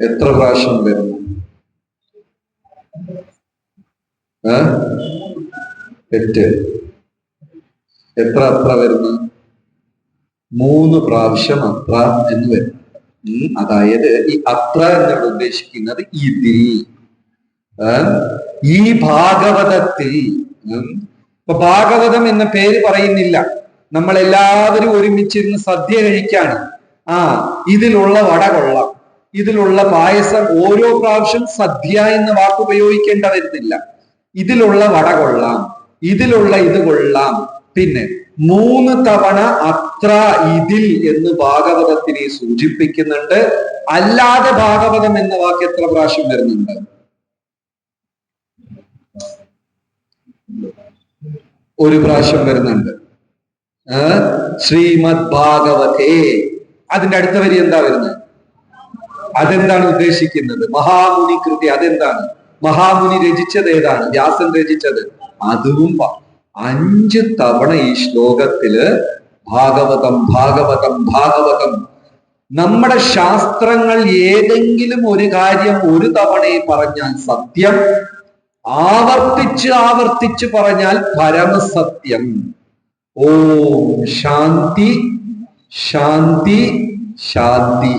എത്ര പ്രാവശ്യം വരുന്നു? തെറ്റ്. എത്ര അത്ര വരുന്നു? 3 പ്രാവശ്യം അത്ര എന്ന് വരുന്നു. അതായത് ഈ അത്ര എന്നാണ് ഉദ്ദേശിക്കുന്നത് ഇതിൽ, ഈ ഭാഗവതത്തിൽ. ഇപ്പൊ ഭാഗവതം എന്ന പേര് പറയുന്നില്ല. നമ്മൾ എല്ലാവരും ഒരുമിച്ചിരുന്ന് സദ്യ കഴിക്കാണ്. ഇതിലുള്ള വട കൊള്ളാം, ഇതിലുള്ള പായസം. ഓരോ പ്രാവശ്യം സദ്യ എന്ന വാക്ക് ഉപയോഗിക്കേണ്ട വരുന്നില്ല. ഇതിലുള്ള വട കൊള്ളാം, ഇതിലുള്ള ഇത് കൊള്ളാം. പിന്നെ 3 തവണ അത്ര ഇതിൽ എന്ന് ഭാഗവതത്തിനെ സൂചിപ്പിക്കുന്നുണ്ട്. അല്ലാതെ ഭാഗവതം എന്ന വാക്ക് എത്ര പ്രാവശ്യം വരുന്നുണ്ട്? 1 പ്രാവശ്യം വരുന്നുണ്ട്. ശ്രീമദ് ഭാഗവതേ. അതിന്റെ അടുത്ത വരി എന്താ വരുന്നത്? അതെന്താണ് ഉദ്ദേശിക്കുന്നത്? മഹാമുനി കൃതി. അതെന്താണ്? മഹാമുനി രചിച്ചത് ഏതാണ്? വ്യാസൻ രചിച്ചത്. അതും 5 തവണ ഈ ശ്ലോകത്തില് ഭാഗവതം ഭാഗവതം ഭാഗവതം. നമ്മുടെ ശാസ്ത്രങ്ങൾ ഏതെങ്കിലും ഒരു കാര്യം ഒരു തവണ പറഞ്ഞാൽ സത്യം, ആവർത്തിച്ച് പറഞ്ഞാൽ പരമസത്യം. ഓം ശാന്തി ശാന്തി ശാന്തി.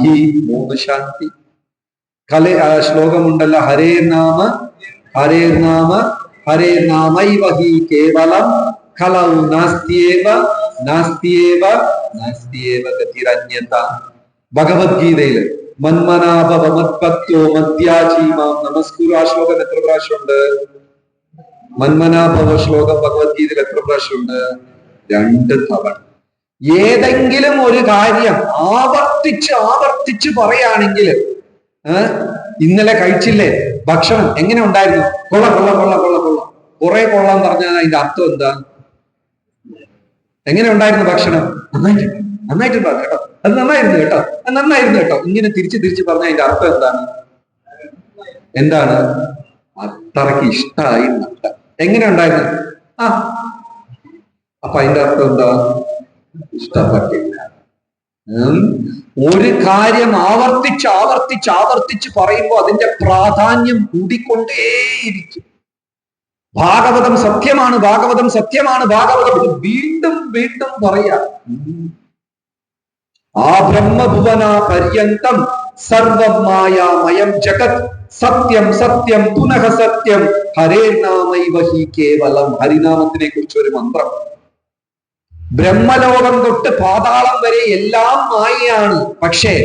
3 ശാന്തി. ശ്ലോകമുണ്ടല്ലോ, ഹരേ നാമ ഹരേ നാമ ഹരേ നാമൈവ ഹി കേവലം ഖലൗ നാസ്തിയേവ നാസ്തിയേവ നാസ്തിയേവ ഗതിരന്യത. ഭഗവത്ഗീതയില് മന്മനാഭവ മദ്ഭക്തോ മദ്യാജീമാം നമസ്കുരു. ആ ശ്ലോകം എത്ര പ്രാവശ്യമുണ്ട്? മന്മനാഭവ ശ്ലോകം ഭഗവത്ഗീതയിൽ എത്ര പ്രാവശ്യമുണ്ട്? 2 തവണ. ഏതെങ്കിലും ഒരു കാര്യം ആവർത്തിച്ച് പറയുകയാണെങ്കിൽ, ഇന്നലെ കഴിച്ചില്ലേ ഭക്ഷണം, എങ്ങനെ ഉണ്ടായിരുന്നു? കൊള്ള കൊള്ള കൊള്ള കൊള്ള കൊള്ള, കുറെ കൊള്ളാൻ പറഞ്ഞാൽ അതിന്റെ അർത്ഥം എന്താ? എങ്ങനെ ഉണ്ടായിരുന്നു ഭക്ഷണം? നന്നായിട്ടുണ്ടോ കേട്ടോ, അത് നന്നായിരുന്നു കേട്ടോ, അത് നന്നായിരുന്നു കേട്ടോ. ഇങ്ങനെ തിരിച്ച് പറഞ്ഞ അതിന്റെ അർത്ഥം എന്താണ്? അത്രയ്ക്ക് ഇഷ്ടമായി നട്ട. എങ്ങനെ ഉണ്ടായിരുന്നു? അപ്പൊ അതിന്റെ അർത്ഥം എന്താ? ഇഷ്ടപ്പെട്ടില്ല. ഒരു കാര്യം ആവർത്തിച്ച് പറയുമ്പോൾ അതിന്റെ പ്രാധാന്യം കൂടിക്കൊണ്ടേയിരിക്കും. ഭാഗവതം സത്യമാണ്, ഭാഗവതം സത്യമാണ്, ഭാഗവതം വീണ്ടും പറയാ. ആ ബ്രഹ്മഭുവന പര്യന്തം സർവം മായാമയം ജഗത് സത്യം സത്യം പുനഃ സത്യം ഹരേ നാമൈവ ഹി കേവലം. ഹരിനാമത്തിനെ കുറിച്ച് ഒരു മന്ത്രം. ബ്രഹ്മലോകം തൊട്ട് പാതാളം വരെ എല്ലാം മായയാണ്. പക്ഷേ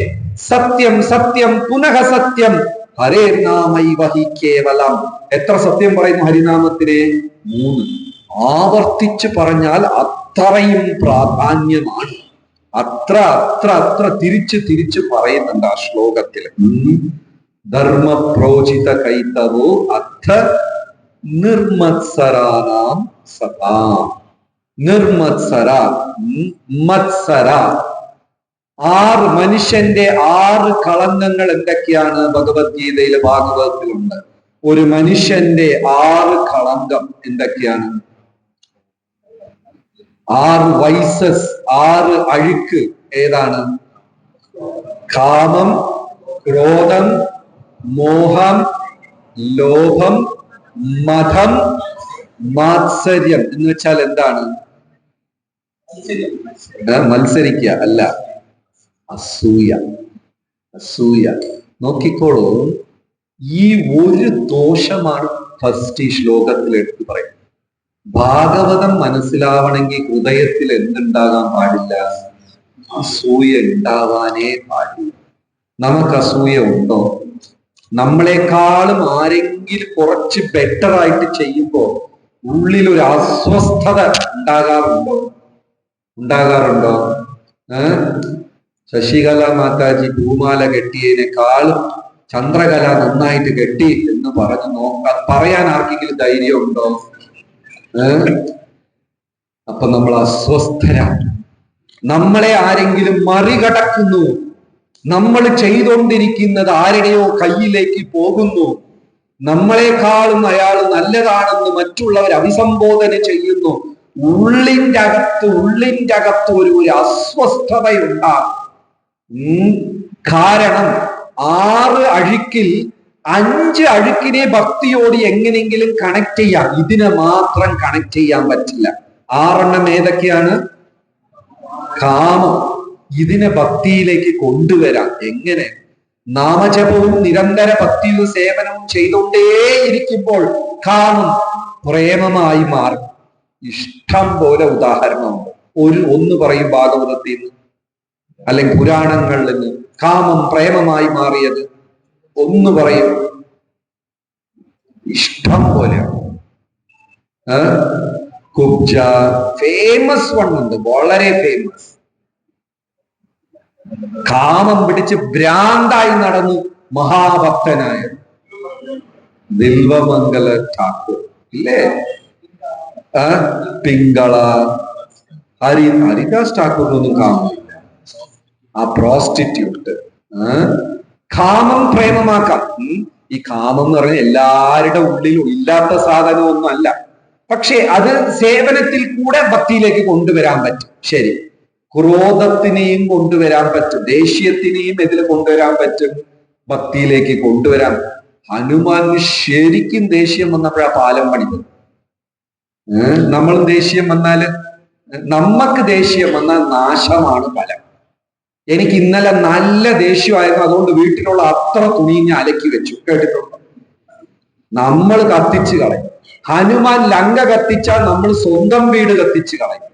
സത്യം സത്യം പുനഃ സത്യം ഹരേ നാമൈവ ഹി കേവലം. എത്ര സത്യം പറയുന്നു ഹരിനാമത്തിനെ? 3. ആവർത്തിച്ച് പറഞ്ഞാൽ അത്രയും പ്രാധാന്യമാണ്. അത്ര തിരിച്ച് പറയുന്നുണ്ട് ആ ശ്ലോകത്തില്. ധർമ്മ പ്രോചിത കൈതവോ അർത്ഥ നിർമത്സരാനാം സദാ. നിർമത്സര, മത്സര. 6 മനുഷ്യന്റെ 6 കളങ്കങ്ങൾ എന്തൊക്കെയാണ് ഭഗവത്ഗീതയില് ഭാഗവതത്തിലുണ്ട്? ഒരു മനുഷ്യന്റെ 6 കളങ്കം എന്തൊക്കെയാണ്? 6 വൈസസ്, 6 അഴുക്ക് ഏതാണ്? കാമം, ക്രോധം, മോഹം, ലോഭം, മതം, മാത്സര്യം. എന്ന് വെച്ചാൽ എന്താണ്? മത്സരിക്കുക അല്ല, അസൂയ. നോക്കിക്കോളൂ, ഈ ഒരു ദോഷമാണ് ഫസ്റ്റ് ഈ ശ്ലോകത്തിൽ എടുത്തു പറയുന്നത്. ഭാഗവതം മനസ്സിലാവണമെങ്കിൽ ഹൃദയത്തിൽ എന്തുണ്ടാകാൻ പാടില്ല? അസൂയ ഉണ്ടാവാനേ പാടില്ല. നമുക്ക് അസൂയ ഉണ്ടോ? നമ്മളെക്കാളും ആരെങ്കിലും കുറച്ച് ബെറ്റർ ആയിട്ട് ചെയ്യുമ്പോ ഉള്ളിൽ ഒരു അസ്വസ്ഥത ഉണ്ടാകാറുണ്ടോ? ശശികല മാതാജി പൂമാല കെട്ടിയതിനേക്കാളും ചന്ദ്രകല നന്നായിട്ട് കെട്ടി എന്ന് പറയാൻ ആർക്കെങ്കിലും ധൈര്യം ഉണ്ടോ? അപ്പൊ നമ്മൾ അസ്വസ്ഥരാണ്. നമ്മളെ ആരെങ്കിലും മറികടക്കുന്നു, നമ്മൾ ചെയ്തുകൊണ്ടിരിക്കുന്നത് ആരുടെയോ കയ്യിലേക്ക് പോകുന്നു, നമ്മളെക്കാളും അയാൾ നല്ലതാണെന്ന് മറ്റുള്ളവർ അഭിസംബോധന ചെയ്യുന്നു. ഉള്ളിന്റെ അകത്ത് ഒരു അസ്വസ്ഥതയുണ്ടാകും. കാരണം 6 അഴുക്കിൽ 5 അഴുക്കിനെ ഭക്തിയോട് എങ്ങനെയെങ്കിലും കണക്ട് ചെയ്യാം, ഇതിനെ മാത്രം കണക്ട് ചെയ്യാൻ പറ്റില്ല. 6 ഏതൊക്കെയാണ്? കാമം. ഇതിനെ ഭക്തിയിലേക്ക് കൊണ്ടുവരാം. എങ്ങനെ? നാമജപവും നിരന്തര ഭക്തിയും സേവനവും ചെയ്തുകൊണ്ടേയിരിക്കുമ്പോൾ കാമം പ്രേമമായി മാറും. ഇഷ്ടം പോലെ ഉദാഹരണമുണ്ട്. ഒന്ന് പറയും ഭാഗവതത്തിൽ നിന്ന് അല്ലെങ്കിൽ പുരാണങ്ങളിൽ നിന്ന് കാമം പ്രേമമായി മാറിയത്. ഒന്ന് പറയും, ഇഷ്ടം പോലെ. കുബ്ജ ഫേമസ് ഉണ്ട്, വളരെ ഫേമസ്. കാമം പിടിച്ച് ഭ്രാന്തായി നടന്നു മഹാഭക്തനായ ദിൽവമംഗല ഠാക്കൂർ ഇല്ലേ? പിങ്കള ഹരിദാസ് ഠാക്കൂറിനൊന്നും കാമമില്ല. ആ പ്രോസ്റ്റിറ്റ്യൂട്ട്. കാമം പ്രേമമാക്കാം. ഈ കാമം എന്ന് പറഞ്ഞാൽ എല്ലാവരുടെ ഉള്ളിലും ഇല്ലാത്ത സാധനമൊന്നും അല്ല. പക്ഷെ അത് സേവനത്തിൽ കൂടെ ഭക്തിയിലേക്ക് കൊണ്ടുവരാൻ പറ്റും. ശരി, ക്രോധത്തിനെയും കൊണ്ടുവരാൻ പറ്റും, ദേഷ്യത്തിനെയും ഇതിൽ കൊണ്ടുവരാൻ പറ്റും, ഭക്തിയിലേക്ക് കൊണ്ടുവരാൻ. ഹനുമാൻ ശരിക്കും ദേഷ്യം വന്നപ്പോഴാ പാലം പണിത്. നമ്മളും ദേഷ്യം വന്നാല്, നമ്മക്ക് ദേഷ്യം വന്നാൽ നാശമാണ് ഫലം. എനിക്ക് ഇന്നലെ നല്ല ദേഷ്യമായിരുന്നു, അതുകൊണ്ട് വീട്ടിലുള്ള അത്ര തുണി ഞാൻ അലക്കി വെച്ചു. കേട്ടിട്ടുണ്ടോ? നമ്മൾ കത്തിച്ച് കളയും. ഹനുമാൻ ലങ്ക കത്തിച്ചാൽ നമ്മൾ സ്വന്തം വീട് കത്തിച്ച് കളയും.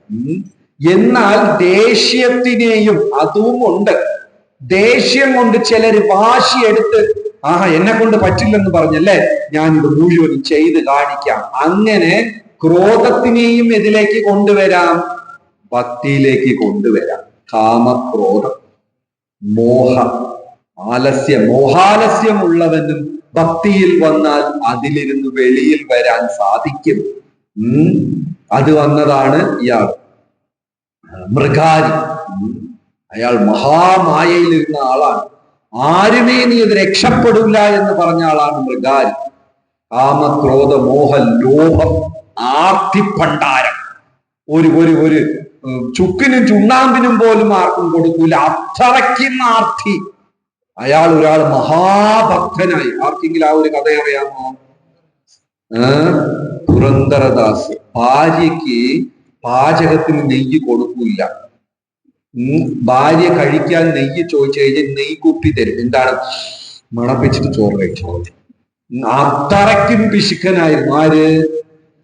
എന്നാൽ ദേഷ്യത്തിനെയും അതും ഉണ്ട്. ദേഷ്യം കൊണ്ട് ചിലര് വാശിയെടുത്ത് എന്നെ കൊണ്ട് പറ്റില്ലെന്ന് പറഞ്ഞല്ലേ, ഞാനിത് മുഴുവൻ ചെയ്ത് കാണിക്കാം. അങ്ങനെ ക്രോധത്തിനെയും ഇതിലേക്ക് കൊണ്ടുവരാം, ഭക്തിയിലേക്ക് കൊണ്ടുവരാം. കാമക്രോധം, മോഹാലസ്യമുള്ളവനും ഭക്തിയിൽ വന്നാൽ അതിലിരുന്ന് വെളിയിൽ വരാൻ സാധിക്കും. അത് വന്നതാണ് ഇയാൾ മൃഗാരി. അയാൾ മഹാമായയിലിരുന്ന ആളാണ്. ആരുമേ നീ ഇത് രക്ഷപ്പെടില്ല എന്ന് പറഞ്ഞ ആളാണ് മൃഗാരി. കാമക്രോധ മോഹ ലോഭം, ആർത്തിപ്പണ്ടാരം. ഒരു ചുക്കിനും ചുണ്ണാമ്പിനും പോലും ആർക്കും കൊടുക്കൂല, അത്രയ്ക്കുന്ന ആർത്തി. ഒരാൾ മഹാഭക്തനായി. ആർക്കെങ്കിലും ആ ഒരു കഥ അറിയാമോ? പുരന്ദരദാസ് ഭാര്യയ്ക്ക് പാചകത്തിന് നെയ്യ് കൊടുക്കൂല. ഭാര്യ കഴിക്കാൻ നെയ്യ് ചോദിച്ചു കഴിഞ്ഞാൽ നെയ്യ് കുപ്പി തരും. എന്താണ്? മണപ്പിച്ചിട്ട് ചോറ് കഴിച്ചോ. അത്രയ്ക്കും പിശുക്കനായിരുന്നു. ആര്?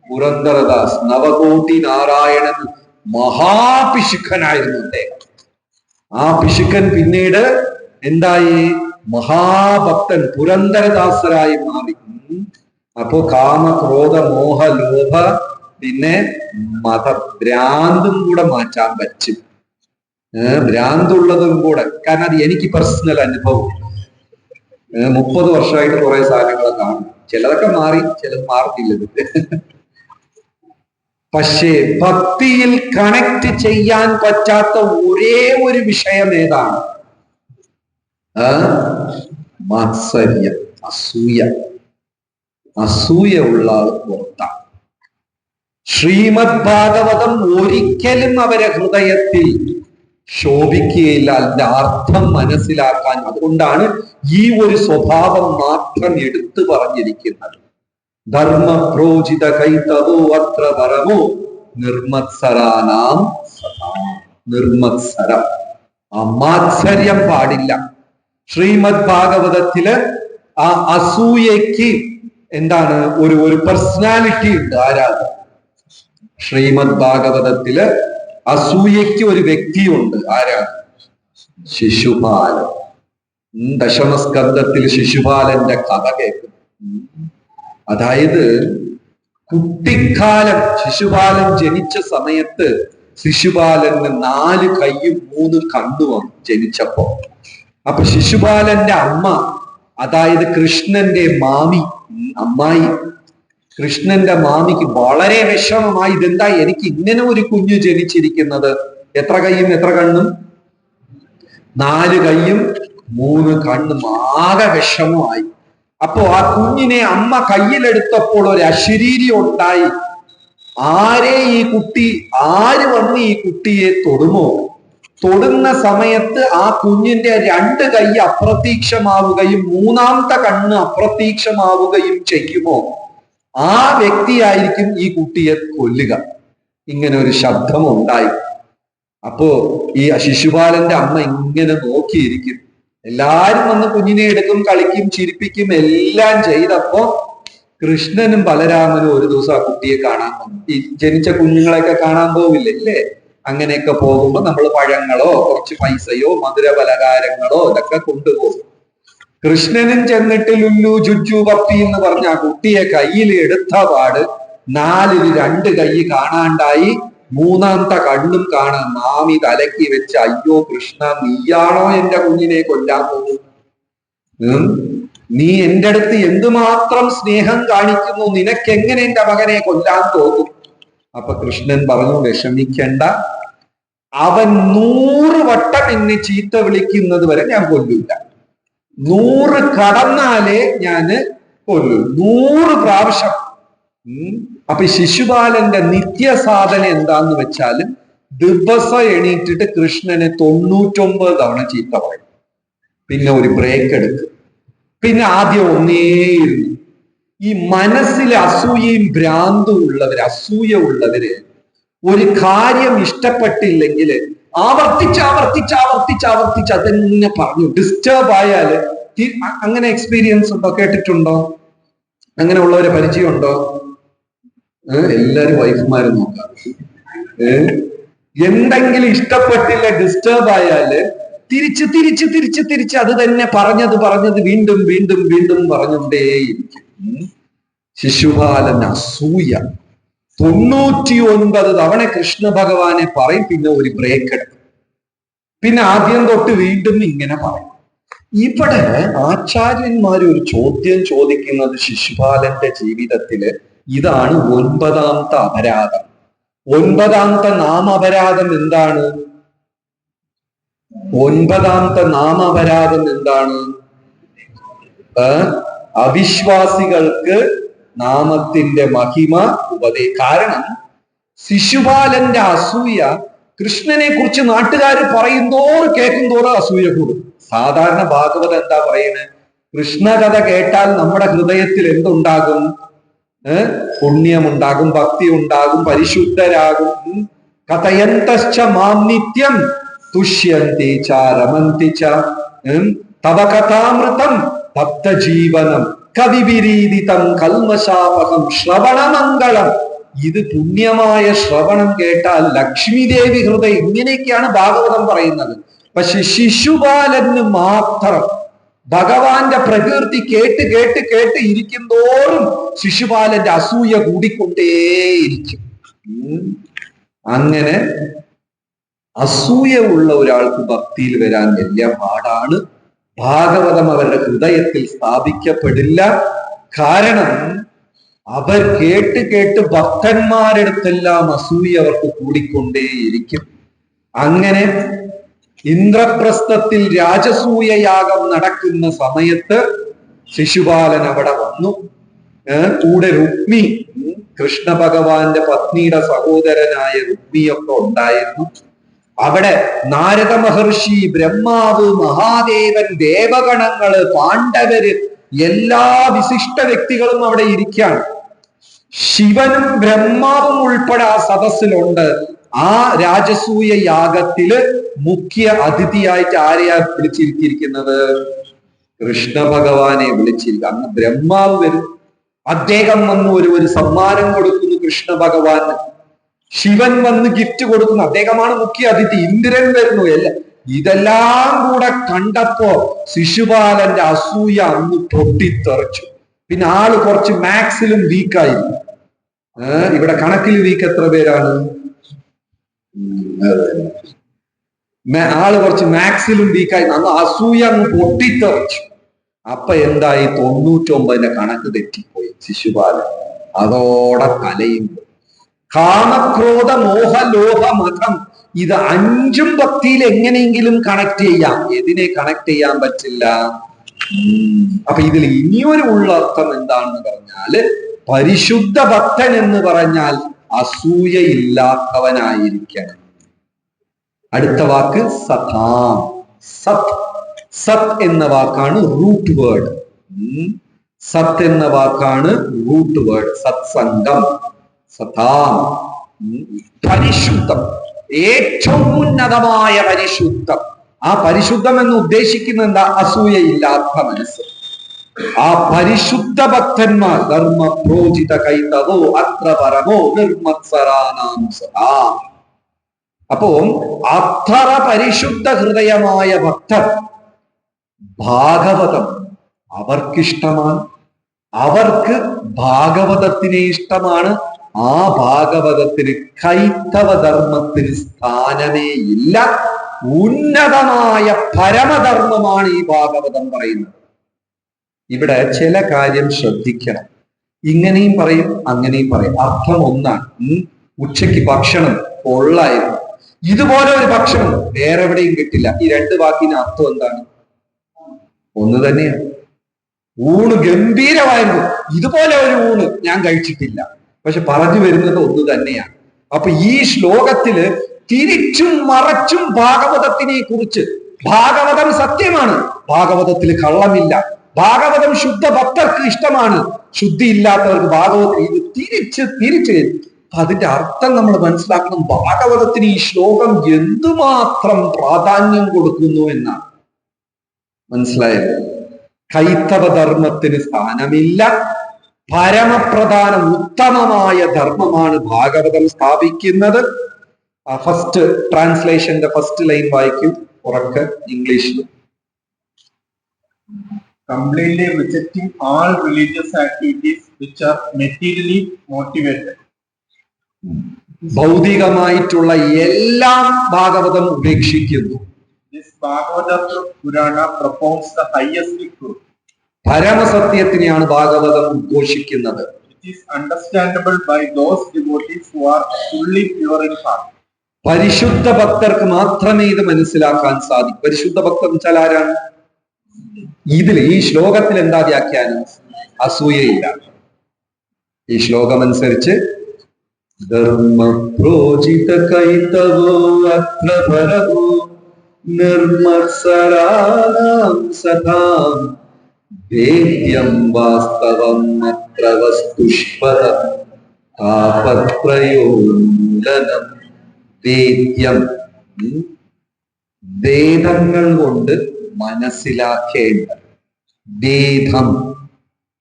പുരന്ദരദാസ്. നവകോടി നാരായണൻ മഹാപിശുക്കനായിരുന്നു അദ്ദേഹം. ആ പിശുക്കൻ പിന്നീട് എന്തായി? മഹാഭക്തൻ പുരന്ദരദാസരായി മാറി. അപ്പോ കാമ ക്രോധ മോഹ ലോഭ പിന്നെ മതഭ്രാന്തും കൂടെ മാറ്റാൻ പറ്റും. ഭ്രാന്തുള്ളതും കൂടെ. കാരണം അത് എനിക്ക് പേഴ്സണൽ അനുഭവം. 30 വർഷമായിട്ട് കുറെ സാധനങ്ങൾ കാണും. ചിലതൊക്കെ മാറി, ചിലത് മാറിയില്ലത്. പക്ഷേ ഭക്തിയിൽ കണക്ട് ചെയ്യാൻ പറ്റാത്ത ഒരേ ഒരു വിഷയം ഏതാണ്? മാത്സര്യം, അസൂയ ഉള്ള ആൾ പുറത്താണ്. ശ്രീമദ് ഭാഗവതം ഒരിക്കലും അവരെ ഹൃദയത്തിൽ ശോഭിക്കുകയില്ല, അതിന്റെ അർത്ഥം മനസ്സിലാക്കാൻ. അതുകൊണ്ടാണ് ഈ ഒരു സ്വഭാവം മാത്രം എടുത്തു പറഞ്ഞിരിക്കുന്നത്. ധർമ്മ പ്രോചിത കൈതവോ അത്ര പരമോ നിർമത്സരാനാം സദാ. നിർമത്സരം, മാത്സര്യം പാടില്ല. ശ്രീമദ് ഭാഗവതത്തില് ആ അസൂയക്ക് എന്താണ്? ഒരു പേഴ്സണാലിറ്റി ഉണ്ട്. ആരാണ്? ശ്രീമദ് ഭാഗവതത്തില് അസൂയക്ക് ഒരു വ്യക്തിയുണ്ട്. ആരാണ്? ശിശുപാലൻ. ദശമസ്കന്ധത്തിൽ ശിശുപാലന്റെ കഥ കേൾക്കും. അതായത് കുട്ടിക്കാലം, ശിശുപാലൻ ജനിച്ച സമയത്ത് ശിശുപാലന് 4 കൈയും 3 കണ്ണുമാണ് ജനിച്ചപ്പോ. അപ്പൊ ശിശുപാലന്റെ അമ്മ, അതായത് കൃഷ്ണന്റെ അമ്മായി, കൃഷ്ണന്റെ മാമിക്ക് വളരെ വിഷമമായി. ഇതെന്താ എനിക്ക് ഇങ്ങനെ ഒരു കുഞ്ഞു ജനിച്ചിരിക്കുന്നത്? എത്ര കൈയും എത്ര കണ്ണും? 4 കൈയും 3 കണ്ണും. ആകെ വിഷമമായി. അപ്പോ ആ കുഞ്ഞിനെ അമ്മ കയ്യിലെടുത്തപ്പോൾ ഒരു അശരീരി ഉണ്ടായി. ആര് വന്ന് ഈ കുട്ടിയെ തൊടുമോ, തൊടുന്ന സമയത്ത് ആ കുഞ്ഞിന്റെ 2 കൈ അപ്രത്യക്ഷമാവുകയും 3ാമത്തെ കണ്ണ് അപ്രത്യക്ഷമാവുകയും ചെയ്യുമോ, ആ വ്യക്തിയായിരിക്കും ഈ കുട്ടിയെ കൊല്ലുക. ഇങ്ങനെ ഒരു ശബ്ദം ഉണ്ടായി. അപ്പോ ഈ ശിശുപാലന്റെ അമ്മ ഇങ്ങനെ നോക്കിയിരിക്കും. എല്ലാരും വന്ന് കുഞ്ഞിനെ എടുക്കും, കളിക്കും, ചിരിപ്പിക്കും, എല്ലാം ചെയ്തപ്പോ കൃഷ്ണനും ബലരാമനും ഒരു ദിവസം ആ കുട്ടിയെ കാണാൻ വന്നു. ഈ ജനിച്ച കുഞ്ഞുങ്ങളെയൊക്കെ കാണാൻ പോവില്ലേ? അങ്ങനെയൊക്കെ പോകുമ്പോ നമ്മൾ പഴങ്ങളോ കുറച്ച് പൈസയോ മധുര പലഹാരങ്ങളോ ഇതൊക്കെ കൊണ്ടുപോകും. കൃഷ്ണനും ചെന്നിട്ട് ലുല്ലു ജുജു പപ്പി എന്ന് പറഞ്ഞ ആ കുട്ടിയെ കയ്യിൽ എടുത്ത പാട് 4-ൽ 2 കൈ കാണാണ്ടായി, 3ാമത്തെ കണ്ണും കാണാൻ. മാമി തലക്കി വെച്ച്, അയ്യോ കൃഷ്ണ, നീയാണോ എന്റെ കുഞ്ഞിനെ കൊല്ലാൻ പോകുന്നത്? നീ എന്റെ അടുത്ത് എന്തുമാത്രം സ്നേഹം കാണിക്കുന്നു, നിനക്കെങ്ങനെ എന്റെ മകനെ കൊല്ലാൻ തോന്നും? അപ്പൊ കൃഷ്ണൻ പറഞ്ഞു, വിഷമിക്കണ്ട, അവൻ 100 വട്ടം എന്നെ ചീത്ത വിളിക്കുന്നത് വരെ ഞാൻ കൊല്ലില്ല. 100 കടന്നാലേ ഞാന് കൊല്ലൂ, 100 പ്രാവശ്യം. അപ്പൊ ശിശുപാലന്റെ നിത്യസാധന എന്താന്ന് വെച്ചാൽ ദിവസം എണീറ്റിട്ട് കൃഷ്ണനെ 99 തവണ ചീത്ത പറയും. പിന്നെ ഒരു ബ്രേക്ക് എടുക്കും. പിന്നെ ആദ്യം ഒന്നേയിരുന്നു. ഈ മനസ്സിൽ അസൂയയും ഭ്രാന്തും ഉള്ളവര് ഒരു കാര്യം ഇഷ്ടപ്പെട്ടില്ലെങ്കിൽ ആവർത്തിച്ച് അതെന്നെ പറഞ്ഞു ഡിസ്റ്റർബ് ആയാല്, അങ്ങനെ എക്സ്പീരിയൻസ് ഉണ്ടോ? കേട്ടിട്ടുണ്ടോ? അങ്ങനെ ഉള്ളവരെ പരിചയമുണ്ടോ? എല്ലാരും വൈഫുമാരും നോക്കാം. എന്തെങ്കിലും ഇഷ്ടപ്പെട്ടില്ല, ഡിസ്റ്റർബ് ആയാല് തിരിച്ച് തിരിച്ച് തിരിച്ച് തിരിച്ച് അത് തന്നെ പറഞ്ഞത് വീണ്ടും വീണ്ടും വീണ്ടും പറഞ്ഞുകൊണ്ടേയിരിക്കും. ശിശുപാലൻ അസൂയ 99 തവണ കൃഷ്ണ ഭഗവാനെ പറയും, പിന്നെ ഒരു ബ്രേക്ക് എടുക്കും, പിന്നെ ആദ്യം തൊട്ട് വീണ്ടും ഇങ്ങനെ പറയും. ഇവിടെ ആചാര്യന്മാർ ഒരു ചോദ്യം ചോദിക്കുന്നത് ശിശുപാലന്റെ ജീവിതത്തില് ഇതാണ് 9ാമത്തെ അപരാധം. 9ാമത്തെ നാമപരാധം എന്താണ്? 9ാമത്തെ നാമപരാധം എന്താണ്? അവിശ്വാസികൾക്ക് നാമത്തിന്റെ മഹിമ കാരണം ശിശുപാലന്റെ അസൂയ കൃഷ്ണനെ കുറിച്ച് നാട്ടുകാർ പറയുന്തോറും കേൾക്കുന്തോറും അസൂയ കൂടും. സാധാരണ ഭാഗവതം എന്താ പറയുന്നത്? കൃഷ്ണകഥ കേട്ടാൽ നമ്മുടെ ഹൃദയത്തിൽ എന്തുണ്ടാകും? പുണ്യമുണ്ടാകും, ഭക്തി ഉണ്ടാകും, പരിശുദ്ധരാകും. കഥയന്തശ്ച മാം നിത്യം തുഷ്യന്തി ച രമന്തി ച തവ കഥാമൃതം ഭക്തജീവനം കവിവിരീതിതം കൽമശാപകം ശ്രവണമംഗളം. ഇത് പുണ്യമായ ശ്രവണം കേട്ടാൽ ലക്ഷ്മി ദേവി ഹൃദയം. ഇങ്ങനെയൊക്കെയാണ് ഭാഗവതം പറയുന്നത്. പക്ഷെ ശിശുപാലന് മാത്രം ഭഗവാന്റെ പ്രകൃതി കേട്ട് കേട്ട് കേട്ട് ഇരിക്കുന്തോറും ശിശുപാലന്റെ അസൂയ കൂടിക്കൊണ്ടേയിരിക്കും. അങ്ങനെ അസൂയ ഉള്ള ഒരാൾക്ക് ഭക്തിയിൽ വരാൻ വലിയ പാടാണ്. ഭാഗവതം അവരുടെ ഹൃദയത്തിൽ സ്ഥാപിക്കപ്പെടില്ല. കാരണം അവർ കേട്ട് കേട്ട് ഭക്തന്മാരെടുത്തെല്ലാം അസൂയ അവർക്ക് കൂടിക്കൊണ്ടേയിരിക്കും. അങ്ങനെ ഇന്ദ്രപ്രസ്ഥത്തിൽ രാജസൂയ യാഗം നടക്കുന്ന സമയത്ത് ശിശുപാലൻ അവിടെ വന്നു. കൂടെ രുക്മി, കൃഷ്ണ ഭഗവാന്റെ പത്നിയുടെ സഹോദരനായ രുക്മിയൊക്കെ ഉണ്ടായിരുന്നു. അവിടെ നാരദ മഹർഷി, ബ്രഹ്മാവ്, മഹാദേവൻ, ദേവഗണങ്ങള്, പാണ്ഡവര്, എല്ലാ വിശിഷ്ട വ്യക്തികളും അവിടെ ഇരിക്കുകയാണ്. ശിവനും ബ്രഹ്മാവും ഉൾപ്പെടെ ആ സദസ്സിലുണ്ട്. ആ രാജസൂയ യാഗത്തില് മുഖ്യ അതിഥിയായിട്ട് ആരെയാ വിളിച്ചിരിക്കുന്നത്? കൃഷ്ണ ഭഗവാനെ വിളിച്ചിരിക്കുക. അന്ന് ബ്രഹ്മാവ് വരും, അദ്ദേഹം വന്ന് ഒരു സമ്മാനം കൊടുക്കുന്നു കൃഷ്ണ ഭഗവാന്. ശിവൻ വന്ന് ഗിഫ്റ്റ് കൊടുക്കുന്നു, അദ്ദേഹമാണ് മുഖ്യ അതിഥി. ഇന്ദ്രൻ വരുന്നു. ഇതെല്ലാം കൂടെ കണ്ടപ്പോ ശിശുപാലന്റെ അസൂയ അന്ന് പൊട്ടിത്തെറിച്ചു. പിന്നെ ആള് കുറച്ച് മാത്സിലും വീക്കായിരുന്നു. ഇവിടെ കണക്കിൽ വീക്ക് എത്ര പേരാണ്? ആള് കുറച്ച് മാത്സിലും വീക്കായി. അന്ന് അസൂയ അങ്ങ് പൊട്ടിത്തെറിച്ചു. അപ്പൊ എന്തായി? 99ന്റെ കണക്ക് തെറ്റിപ്പോയി ശിശുപാലൻ. അതോടെ തലയും. കാമക്രോധ മോഹ ലോഹ മതം, ഇത് 5ഉം ഭക്തിയിൽ എങ്ങനെയെങ്കിലും കണക്ട് ചെയ്യാം. എതിനെ കണക്ട് ചെയ്യാൻ പറ്റില്ല. അപ്പൊ ഇതിൽ ഇനിയൊരു ഉള്ളർത്ഥം എന്താണെന്ന് പറഞ്ഞാല്, പരിശുദ്ധ ഭക്തൻ എന്ന് പറഞ്ഞാൽ അസൂയയില്ലാത്തവനായിരിക്കണം. അടുത്ത വാക്ക് സതാം. സത്, സത് എന്ന വാക്കാണ് റൂട്ട് വേർഡ്. സത് എന്ന വാക്കാണ് റൂട്ട് വേർഡ്. സത്സംഗം, സതാം, പരിശുദ്ധം, ഏറ്റവും ഉന്നതമായ പരിശുദ്ധം. ആ പരിശുദ്ധം എന്ന് ഉദ്ദേശിക്കുന്ന എന്താ? അസൂയയില്ലാത്ത മനസ്സ്. ആ പരിശുദ്ധ ഭക്തന്മാർ ധർമ്മ പ്രോജിത കൈതവോ അത്ര പരമോ നിർമ്മത്സരാനാം സദാ. അപ്പോ അത്ര പരിശുദ്ധ ഹൃദയമായ ഭക്തർ ഭാഗവതം അവർക്കിഷ്ടമാണ്. അവർക്ക് ഭാഗവതത്തിനെ ഇഷ്ടമാണ്. ആ ഭാഗവതത്തിന് കൈത്തവ ധർമ്മത്തിന് സ്ഥാനമേ ഇല്ല. ഉന്നതമായ പരമധർമ്മമാണ് ഈ ഭാഗവതം പറയുന്നത്. ഇവിടെ ചില കാര്യം ശ്രദ്ധിക്കണം. ഇങ്ങനെയും പറയും, അങ്ങനെയും പറയും. അർത്ഥം ഒന്നാണ്. ഉച്ചയ്ക്ക് ഭക്ഷണം കൊള്ളായിരുന്നു. ഇതുപോലെ ഒരു ഭക്ഷണം വേറെ എവിടെയും കിട്ടില്ല. ഈ 2 വാക്കിന് അർത്ഥം എന്താണ്? ഒന്ന് തന്നെയാണ്. ഊണ് ഗംഭീരമായിരുന്നു, ഇതുപോലെ ഒരു ഊണ് ഞാൻ കഴിച്ചിട്ടില്ല. പക്ഷെ പറഞ്ഞു വരുന്നത് ഒന്ന് തന്നെയാണ്. അപ്പൊ ഈ ശ്ലോകത്തില് തിരിച്ചും മറച്ചും ഭാഗവതത്തിനെ കുറിച്ച്, ഭാഗവതം സത്യമാണ്, ഭാഗവതത്തിൽ കള്ളമില്ല, ഭാഗവതം ശുദ്ധ ഭക്തർക്ക് ഇഷ്ടമാണ്, ശുദ്ധി ഇല്ലാത്തവർക്ക് ഭാഗവതം, ഇത് തിരിച്ച് അതിന്റെ അർത്ഥം നമ്മൾ മനസ്സിലാക്കണം. ഭാഗവതത്തിന് ഈ ശ്ലോകം എന്തുമാത്രം പ്രാധാന്യം കൊടുക്കുന്നു എന്നാണ്. മനസ്സിലായത്? കൈത്തവ ധർമ്മത്തിന് സ്ഥാനമില്ല. പരമപ്രധാനം ഉത്തമമായ ധർമ്മമാണ് ഭാഗവതം സ്ഥാപിക്കുന്നത്. ഫസ്റ്റ് ട്രാൻസ്ലേഷന്റെ ഫസ്റ്റ് ലൈൻ വായിക്കും. ഉറക്കെ ഇംഗ്ലീഷിൽ. Completely rejecting all religious activities which are materially motivated. ഭൗതികമായിട്ടുള്ള എല്ലാം ഭാഗവതം ഉപേക്ഷിക്കുന്നു. This Bhagavata Purana propounds the highest truth. പരമസത്യത്തിനെയാണ് Bhagavatam ഉദ്ഘോഷിക്കുന്നത്. It is understandable by those devotees who are fully pure in heart. പരിശുദ്ധ ഭക്തർക്ക് മാത്രമേ ഇത് മനസ്സിലാക്കാൻ സാധിക്കൂ. പരിശുദ്ധ ഭക്തർ വെച്ചാൽ ആരാണ്? ഈ ശ്ലോകത്തിൽ എന്താ വ്യാഖ്യാനം? അസൂയയില്ല. ഈ ശ്ലോകം അനുസരിച്ച് ധർമ്മ പ്രോജിത കൈതവോ അത്ര ഭരവോ നിർമത്സരാണാം സദാം വേദ്യം വാസ്തവം അത്ര വസ്തുഷ്പദം താപത്രയോലനം. വേദ്യം വേദങ്ങൾ കൊണ്ട് മനസ്സിലാക്കേണ്ട വേദം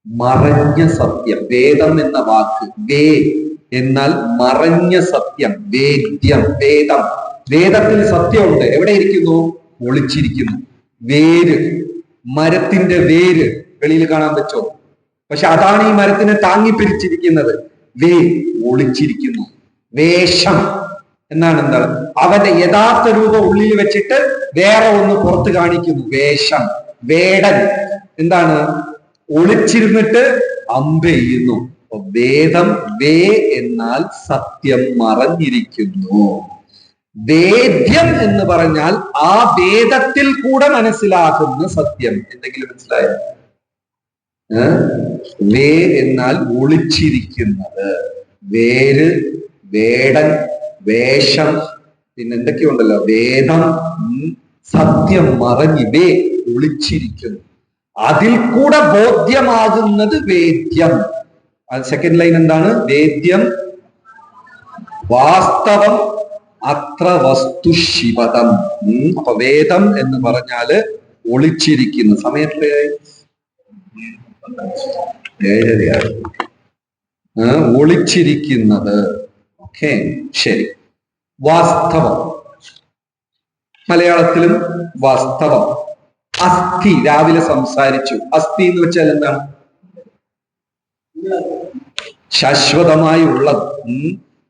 മറഞ്ഞ സത്യം. വേദം എന്ന വാക്ക് വേ എന്നാൽ മറഞ്ഞ സത്യം. വേദ്യം വേദം. വേദത്തിൽ സത്യമുണ്ട്. എവിടെ ഇരിക്കുന്നു? ഒളിച്ചിരിക്കുന്നു. വേര്, മരത്തിന്റെ വേര് വെളിയിൽ കാണാൻ പറ്റോ? പക്ഷെ അതാണ് ഈ മരത്തിനെ താങ്ങിപ്പിരിച്ചിരിക്കുന്നത്. വേ ഒളിച്ചിരിക്കുന്നു. വേഷം എന്താണ്? അവന്റെ യഥാർത്ഥ രൂപം ഉള്ളിൽ വെച്ചിട്ട് വേറെ ഒന്ന് പുറത്ത് കാണിക്കുന്നു. വേഷം, വേടൻ എന്താണ്? ഒളിച്ചിരുന്നിട്ട് അമ്പെയ്യുന്നു. വേദം വേ എന്നാൽ സത്യം മറഞ്ഞിരിക്കുന്നു. വേദ്യം എന്ന് പറഞ്ഞാൽ ആ വേദത്തിൽ കൂടെ മനസ്സിലാക്കുന്ന സത്യം. എന്തെങ്കിലും മനസ്സിലായോ? വേ എന്നാൽ ഒളിച്ചിരിക്കുന്നത്. വേര്, വേടൻ, വേഷം, പിന്നെ എന്തൊക്കെയുണ്ടല്ലോ, വേദം, സത്യം മറഞ്ഞി, വേ ഒളിച്ചിരിക്കുന്നു. അതിൽ കൂടെ ബോധ്യമാകുന്നത് വേദ്യം. സെക്കൻഡ് ലൈൻ എന്താണ്? വേദ്യം വാസ്തവം അത്ര വസ്തു ശിവതം. അപ്പൊ വേദം എന്ന് പറഞ്ഞാല് ഒളിച്ചിരിക്കുന്നു. സമയത്രയായി? 7:30. ഒളിച്ചിരിക്കുന്നത്. ഓക്കെ, ശരി. വാസ്തവം മലയാളത്തിലും വാസ്തവം. അസ്ഥി രാവിലെ സംസാരിച്ചു. അസ്ഥി എന്ന് വെച്ചാൽ എന്താണ്? ശാശ്വതമായി ഉള്ളത്.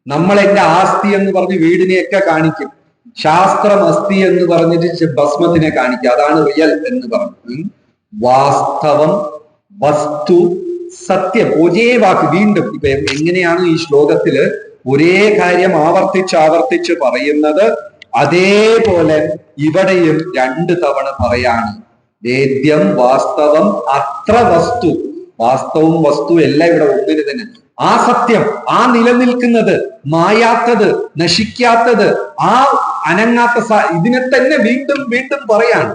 നമ്മൾ എന്റെ ആസ്തി എന്ന് പറഞ്ഞ് വീടിനെയൊക്കെ കാണിക്കും. ശാസ്ത്രം അസ്ഥി എന്ന് പറഞ്ഞിട്ട് ഭസ്മത്തിനെ കാണിക്കും. അതാണ് റിയൽ എന്ന് പറഞ്ഞു. വാസ്തവം, വസ്തു, സത്യം. ഒരേ വാക്ക് വീണ്ടും. ഇപ്പൊ എങ്ങനെയാണ് ഈ ശ്ലോകത്തില് ഒരേ കാര്യം ആവർത്തിച്ച് പറയുന്നത്? അതേപോലെ ഇവിടെയും 2 തവണ പറയാണ്. വേദ്യം വാസ്തവം അത്ര വസ്തു. വാസ്തവും വസ്തു എല്ലാം ഇവിടെ ഒന്നിന് തന്നെ. ആ സത്യം, ആ നിലനിൽക്കുന്നത്, മായാത്തത്, നശിക്കാത്തത്, ആ അനങ്ങാത്ത ഇതിനെ തന്നെ വീണ്ടും വീണ്ടും പറയാണ്.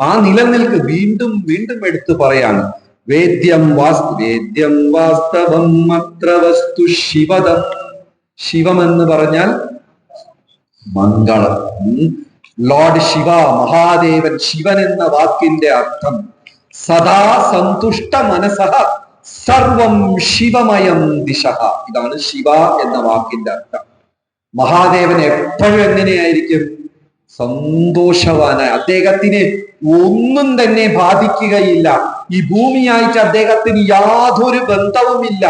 ആ നിലനിൽക്ക് വീണ്ടും വീണ്ടും എടുത്തു പറയാണ്. വേദ്യം വാസ്തവം അത്ര വസ്തു ശിവദം. ശിവം എന്ന് പറഞ്ഞാൽ മംഗളം. ലോർഡ് ശിവ, മഹാദേവൻ. ശിവൻ എന്ന വാക്കിന്റെ അർത്ഥം സദാ സന്തുഷ്ട മനസഃ സർവം ശിവമയം ദിശഃ. ഇതാണ് ശിവ എന്ന വാക്കിന്റെ അർത്ഥം. മഹാദേവൻ എപ്പോഴും എങ്ങനെയായിരിക്കും? സന്തോഷവാനായി. അദ്ദേഹത്തിന് ഒന്നും തന്നെ ബാധിക്കുകയില്ല. ഈ ഭൂമിയായിട്ട് അദ്ദേഹത്തിന് യാതൊരു ബന്ധവുമില്ല.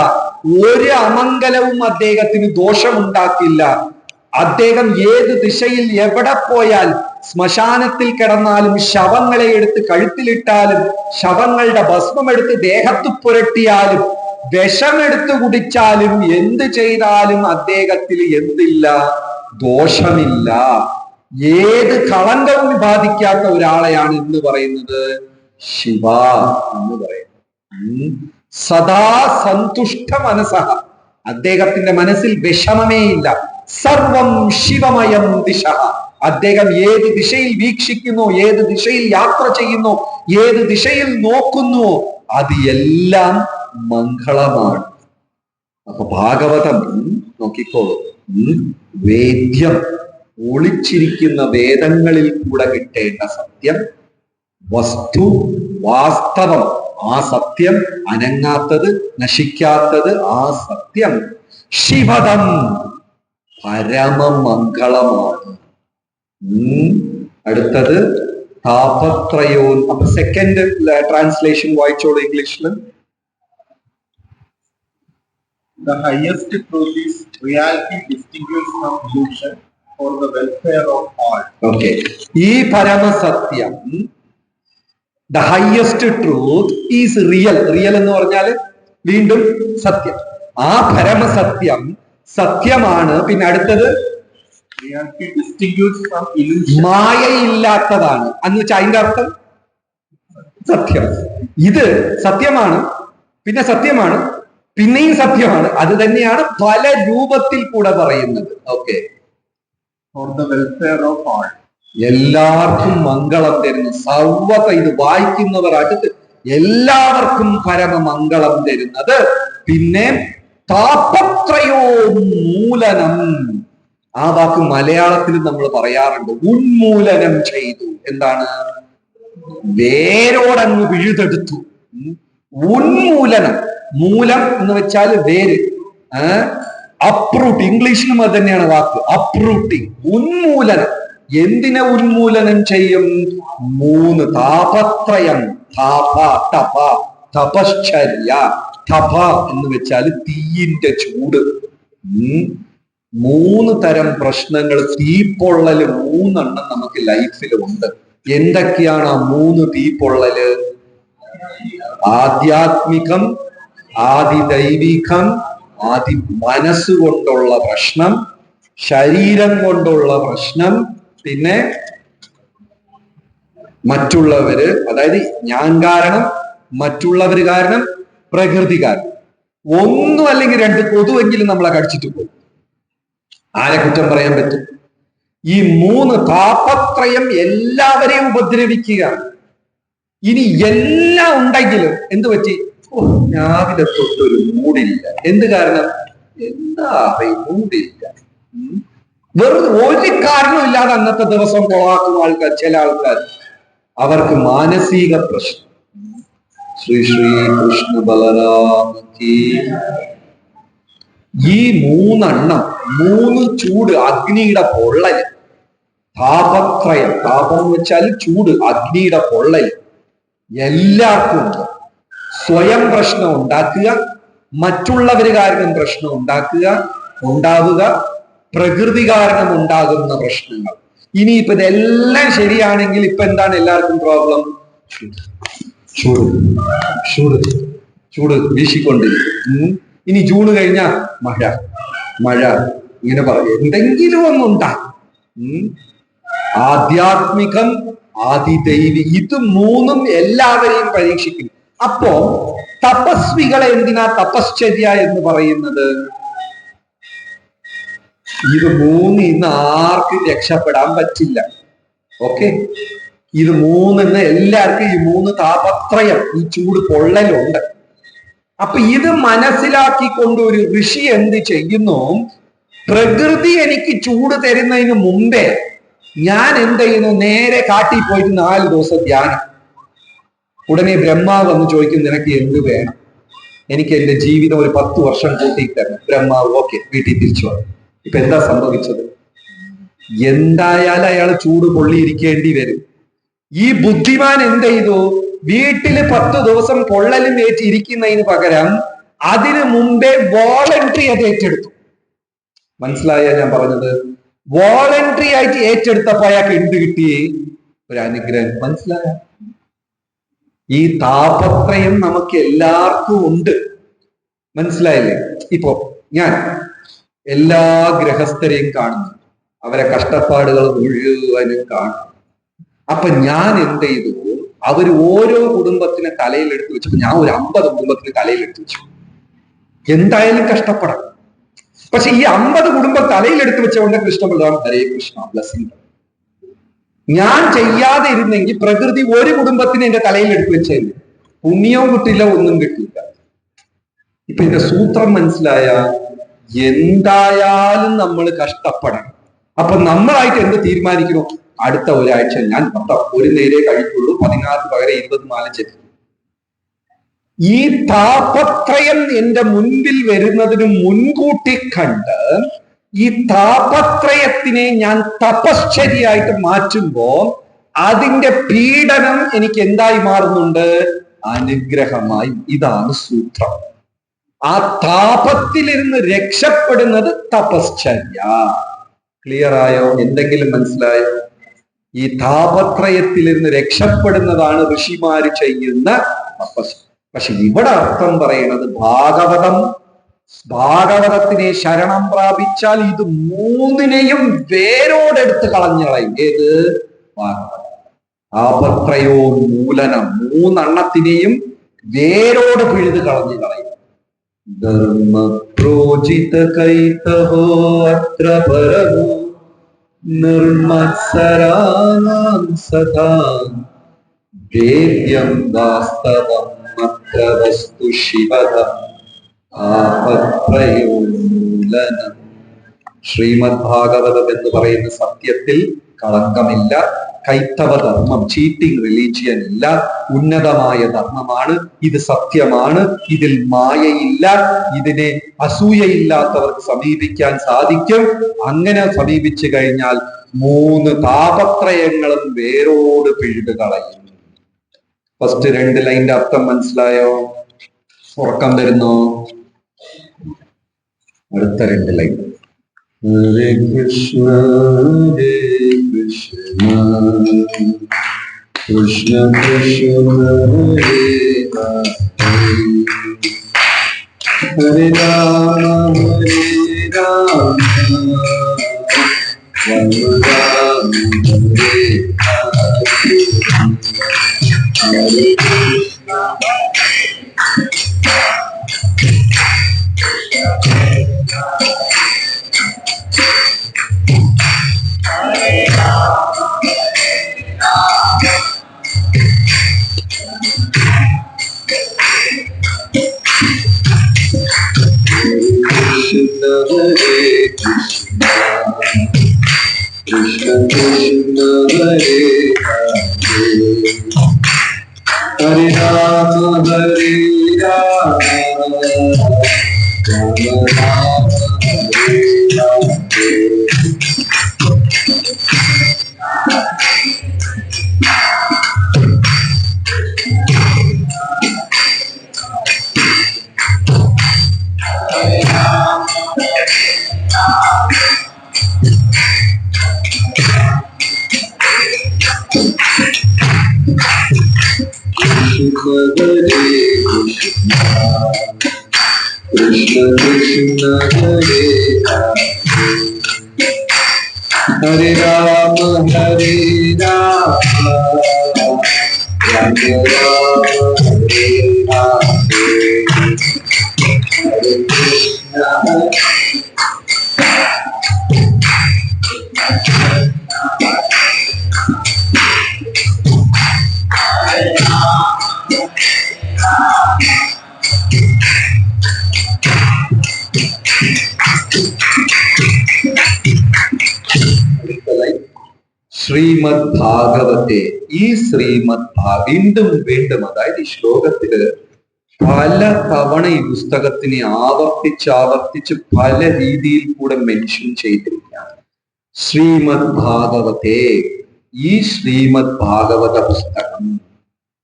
ഒരു അമംഗലവും അദ്ദേഹത്തിന് ദോഷമുണ്ടാക്കില്ല. അദ്ദേഹം ഏത് ദിശയിൽ എവിടെ പോയാൽ, ശ്മശാനത്തിൽ കിടന്നാലും, ശവങ്ങളെ എടുത്ത് കഴുത്തിലിട്ടാലും, ശവങ്ങളുടെ ഭസ്മമെടുത്ത് ദേഹത്ത് പുരട്ടിയാലും, വിഷമെടുത്ത് കുടിച്ചാലും, എന്ത് ചെയ്താലും അദ്ദേഹത്തിന് എന്തില്ല? ദോഷമില്ല. ഏത് കളങ്കവും ബാധിക്കാത്ത ഒരാളെയാണ് എന്ന് പറയുന്നത് ശിവ എന്ന് പറയുന്നത്. സദാ സന്തുഷ്ട മനസ്സഃ. അദ്ദേഹത്തിന്റെ മനസ്സിൽ വിഷമമേ ഇല്ല. സർവം ശിവമയം ദിശഃ. അദ്ദേഹം ഏത് ദിശയിൽ വീക്ഷിക്കുന്നു, ഏത് ദിശയിൽ യാത്ര ചെയ്യുന്നു, ഏത് ദിശയിൽ നോക്കുന്നു, അത് എല്ലാം മംഗളമാണ്. അപ്പൊ ഭാഗവതം നോക്കിക്കോളൂ. വേദ്യം ഒളിച്ചിരിക്കുന്ന വേദങ്ങളിൽ കൂടെ കിട്ടേണ്ട സത്യം, വസ്തു വാസ്തവം, ആ സത്യം അനങ്ങാത്തത്, നശിക്കാത്തത്, ആ സത്യം ശിവദം പരമമംഗളമാണ്. അടുത്തത് താപത്രയോൻ. അപ്പൊ സെക്കൻഡ് ട്രാൻസ്ലേഷൻ വായിച്ചോളൂ ഇംഗ്ലീഷിൽ. The highest truth is reality distinguished from illusion for the welfare of all. Okay, ഈ പരമസത്യം, the highest truth is real. Real എന്ന് പറഞ്ഞാൽ വീണ്ടും സത്യം. ആ പരമസത്യം സത്യമാണ്. പിന്നെ അടുത്തത് Reality distinguished from illusion. മായയില്ലാത്തതാണ്. എന്ന് വെച്ചാൽ അതിന്റെ അർത്ഥം സത്യം. ഇത് സത്യമാണ്, പിന്നെ സത്യമാണ്, പിന്നെയും സത്യമാണ്. അത് തന്നെയാണ് പല രൂപത്തിൽ കൂടെ പറയുന്നത്. Okay, For the welfare of all. എല്ലാവർക്കും മംഗളം തരുന്നു. സർവത ഇത് വായിക്കുന്നവർ അടുത്ത് എല്ലാവർക്കും പരമമംഗളം തരുന്നത്. പിന്നെ താപത്രയോ മൂലനം. ആ വാക്ക് മലയാളത്തിൽ നമ്മൾ പറയാറുണ്ട്, ഉന്മൂലനം ചെയ്തു. എന്താണ്? വേരോടങ്ങ് പിഴുതെടുത്തു. ഉന്മൂലനം, മൂലം എന്ന് വെച്ചാൽ വേര്, അപ്രൂട്ട്. ഇംഗ്ലീഷിലും അത് തന്നെയാണ് വാക്ക്, അപ്രൂട്ടിങ്. ഉന്മൂലനം. എന്തിനെ ഉന്മൂലനം ചെയ്യും? 3 താപത്രയം. താപ, തപ, തപശ്ചര്യ. തപ എന്ന് വെച്ചാൽ തീയിന്റെ ചൂട്. 3 തരം പ്രശ്നങ്ങൾ, തീപ്പൊള്ളല് 3 നമുക്ക് ലൈഫിൽ ഉണ്ട്. എന്തൊക്കെയാണ് ആ 3 തീപ്പൊള്ളല്? ആധ്യാത്മികം, ആദിദൈവികം, മനസ്സുകൊണ്ടുള്ള പ്രശ്നം, ശരീരം കൊണ്ടുള്ള പ്രശ്നം, പിന്നെ മറ്റുള്ളവര്, അതായത് ഞാൻ കാരണം, മറ്റുള്ളവര് കാരണം, പ്രകൃതി കാരണം. ഒന്നും അല്ലെങ്കിൽ 2 കൊതുവെങ്കിലും നമ്മളെ കടിച്ചിട്ട് പോകും. ആരെ കുറ്റം പറയാൻ പറ്റും? ഈ 3 താപത്രയം എല്ലാവരെയും ഉപദ്രവിക്കുകയാണ്. ഇനി എല്ലാം ഉണ്ടെങ്കിലും എന്ത് പറ്റി? രാവിലെ തൊട്ടൊരു മൂടില്ല. എന്ത് കാരണം? എന്താ മൂടില്ല. വെറുതെ ഒരു കാരണമില്ലാതെ അന്നത്തെ ദിവസം കൊളാക്കുന്ന ആൾക്കാർ, ചില ആൾക്കാർ, അവർക്ക് മാനസിക പ്രശ്നം. ശ്രീ ശ്രീ കൃഷ്ണ ബലരാമി. ഈ 3 ചൂട്, അഗ്നിയുടെ പൊള്ളല്, താപത്രയം. താപം എന്ന് വെച്ചാൽ ചൂട്, അഗ്നിയുടെ പൊള്ളല് എല്ലാവർക്കും ഉണ്ട്. സ്വയം പ്രശ്നം ഉണ്ടാക്കുക, മറ്റുള്ളവർ കാരണം പ്രശ്നം ഉണ്ടാവുക, പ്രകൃതി കാരണം ഉണ്ടാകുന്ന പ്രശ്നങ്ങൾ. ഇനിയിപ്പോ ഇതെല്ലാം ശരിയാണെങ്കിൽ ഇപ്പൊ എന്താണ് എല്ലാവർക്കും പ്രോബ്ലം? ചൂട് ചൂട് ചൂട് വീശിക്കൊണ്ടിരിക്കും. ഇനി ജൂൺ കഴിഞ്ഞാൽ മഴ മഴ ഇങ്ങനെ പറയും. എന്തെങ്കിലും ഒന്നുണ്ടാകും. ആധ്യാത്മികം, ആദിദൈവി, ഇത് 3 എല്ലാവരെയും പരീക്ഷിക്കും. അപ്പോ തപസ്വികളെ എന്തിനാ തപശ്ചര്യ എന്ന് പറയുന്നത്? ഇത് 3 ഇന്ന് ആർക്കും രക്ഷപ്പെടാൻ പറ്റില്ല. ഓക്കെ, ഇത് 3 എല്ലാവർക്കും ഈ 3 താപത്രയം, ഈ ചൂട് പൊള്ളലുണ്ട്. അപ്പൊ ഇത് മനസ്സിലാക്കിക്കൊണ്ട് ഒരു ഋഷി എന്ത് ചെയ്യുന്നു? പ്രകൃതി എനിക്ക് ചൂട് തരുന്നതിന് മുമ്പേ ഞാൻ എന്ത് ചെയ്യുന്നു? നേരെ കാട്ടിൽ പോയിട്ട് 4 ദിവസം ധ്യാനം. ഉടനെ ബ്രഹ്മാവ് വന്ന് ചോദിക്കും, നിനക്ക് എന്ത് വേണം? എനിക്ക് എന്റെ ജീവിതം ഒരു 10 വർഷം കൂട്ടിത്തരണം. ബ്രഹ്മാവ് ഓക്കെ, വീട്ടിൽ തിരിച്ചു വന്നു. ഇപ്പൊ എന്താ സംഭവിച്ചത്? എന്തായാലും അയാൾ ചൂട് പൊള്ളിയിരിക്കേണ്ടി വരും. ഈ ബുദ്ധിമാൻ എന്ത് ചെയ്തു? വീട്ടില് 10 ദിവസം പൊള്ളലും ഏറ്റിരിക്കുന്നതിന് പകരം അതിനു മുമ്പേ വോളണ്ടറി അത് ഏറ്റെടുത്തു. മനസ്സിലായ ഞാൻ പറഞ്ഞത്? വോളണ്ടറി ആയിട്ട് ഏറ്റെടുത്തപ്പോ അയാൾക്ക് എന്ത് കിട്ടി? ഒരു അനുഗ്രഹം. മനസ്സിലായ? ഈ താപത്രയം നമുക്ക് എല്ലാവർക്കും ഉണ്ട്. മനസ്സിലായില്ലേ? ഇപ്പോ ഞാൻ എല്ലാ ഗൃഹസ്ഥരെയും കാണുന്നു, അവരെ കഷ്ടപ്പാടുകൾ മുഴുവനും കാണും. അപ്പൊ ഞാൻ എന്ത് ചെയ്തു? അവർ ഓരോ കുടുംബത്തിന് തലയിലെടുത്ത് വെച്ചപ്പോ ഞാൻ ഒരു 50 കുടുംബത്തിന് തലയിലെടുത്ത് വെച്ചു. എന്തായാലും കഷ്ടപ്പെടാം. പക്ഷെ ഈ 50 കുടുംബം തലയിലെടുത്ത് വെച്ചുകൊണ്ട് കൃഷ്ണപ്രദാനം ഹരേ കൃഷ്ണ ബ്ലസ്സിംഗ്. ഞാൻ ചെയ്യാതെ ഇരുന്നെങ്കിൽ പ്രകൃതി ഒരു കുടുംബത്തിന് എന്റെ തലയിലെടുത്ത് വെച്ചേരും. പുണ്യവും കിട്ടില്ല, ഒന്നും കിട്ടില്ല. ഇപ്പൊ ഇതിന്റെ സൂത്രം മനസ്സിലായ? എന്തായാലും നമ്മൾ കഷ്ടപ്പെടണം. അപ്പൊ നമ്മളായിട്ട് എന്ത് തീരുമാനിക്കണോ? അടുത്ത ഒരാഴ്ച ഞാൻ ഒരു നേരെ കഴിക്കുള്ളൂ, 16 പകരം 24 ചെല്ലും. ഈ താപത്രയം എന്റെ മുൻപിൽ വരുന്നതിന് മുൻകൂട്ടി കണ്ട് ഈ താപത്രയത്തിനെ ഞാൻ തപശ്ചര്യയായിട്ട് മാറ്റുമ്പോ അതിന്റെ പീഡനം എനിക്ക് എന്തായി മാറുന്നുണ്ട്? അനുഗ്രഹമായി. ഇതാണ് സൂത്രം. ആ താപത്തിലിരുന്ന് രക്ഷപ്പെടുന്നത് തപശ്ചര്യ. ക്ലിയർ ആയോ? എന്തെങ്കിലും മനസ്സിലായോ? ഈ താപത്രയത്തിലിരുന്ന് രക്ഷപ്പെടുന്നതാണ് ഋഷിമാര് ചെയ്യുന്ന തപസ്. പക്ഷെ ഇവിടെ അർത്ഥം പറയുന്നത് ഭാഗവതത്തിനെ ശരണം പ്രാപിച്ചാൽ ഇത് മൂന്നിനെയും വേരോടെടുത്ത് കളഞ്ഞളയും. ഏത്? ഭാഗവതം. താപത്രയോന്മൂലനം, മൂന്നെണ്ണത്തിനെയും വേരോട് പിഴുത് കളഞ്ഞു കളയും. ധർമ്മ പ്രോജിത കൈതവോ അത്ര പരമോ നിർമത്സരാനാം സദാ വേദ്യം വാസ്തവം അത്ര വസ്തു ശിവദം താപത്രയോന്മൂലനം. ശ്രീമദ് ഭാഗവതം എന്ന് പറയുന്ന സത്യത്തിൽ കളങ്കമില്ല. കൈത്തവ ധർമ്മം, ചീറ്റിംഗ് റിലീജിയൻ ഇല്ല. ഉന്നതമായ ധർമ്മമാണ്. ഇത് സത്യമാണ്. ഇതിൽ മായയില്ല. ഇതിനെ അസൂയയില്ലാത്തവർക്ക് സമീപിക്കാൻ സാധിക്കും. അങ്ങനെ സമീപിച്ചു കഴിഞ്ഞാൽ മൂന്ന് താപത്രയങ്ങളും വേരോട് പിഴുത് കളയും. ഫസ്റ്റ് 2 ലൈന്റെ അർത്ഥം മനസ്സിലായോ? ഉറക്കം വരുന്നോ? അടുത്ത 2 ലൈൻ. ഹരേ കൃഷ്ണ ഹരേ കൃഷ്ണ കൃഷ്ണ കൃഷ്ണ ഹരേ ഹരേ രാമ ഹരേ രാമ രാമ രാമ ഹരേ ഹരേ Krishna. Krishna Krishna Hare Hare Rama Hare Rama Rama Rama Hare Hare. Krishna Krishna Hare Hare Rama Hare Rama Rama Rama Hare Hare. Hare Krishna Srimad ഭാഗവത്തെ, ഈ വീണ്ടും വീണ്ടും, അതായത് ഈ ശ്ലോകത്തില് പല തവണ ഈ പുസ്തകത്തിനെ ആവർത്തിച്ച് പല രീതിയിൽ കൂടെ മെൻഷൻ ചെയ്തിരിക്കുകയാണ്. ശ്രീമദ് ഭാഗവത്തെ, ഈ ശ്രീമദ് ഭാഗവത പുസ്തകം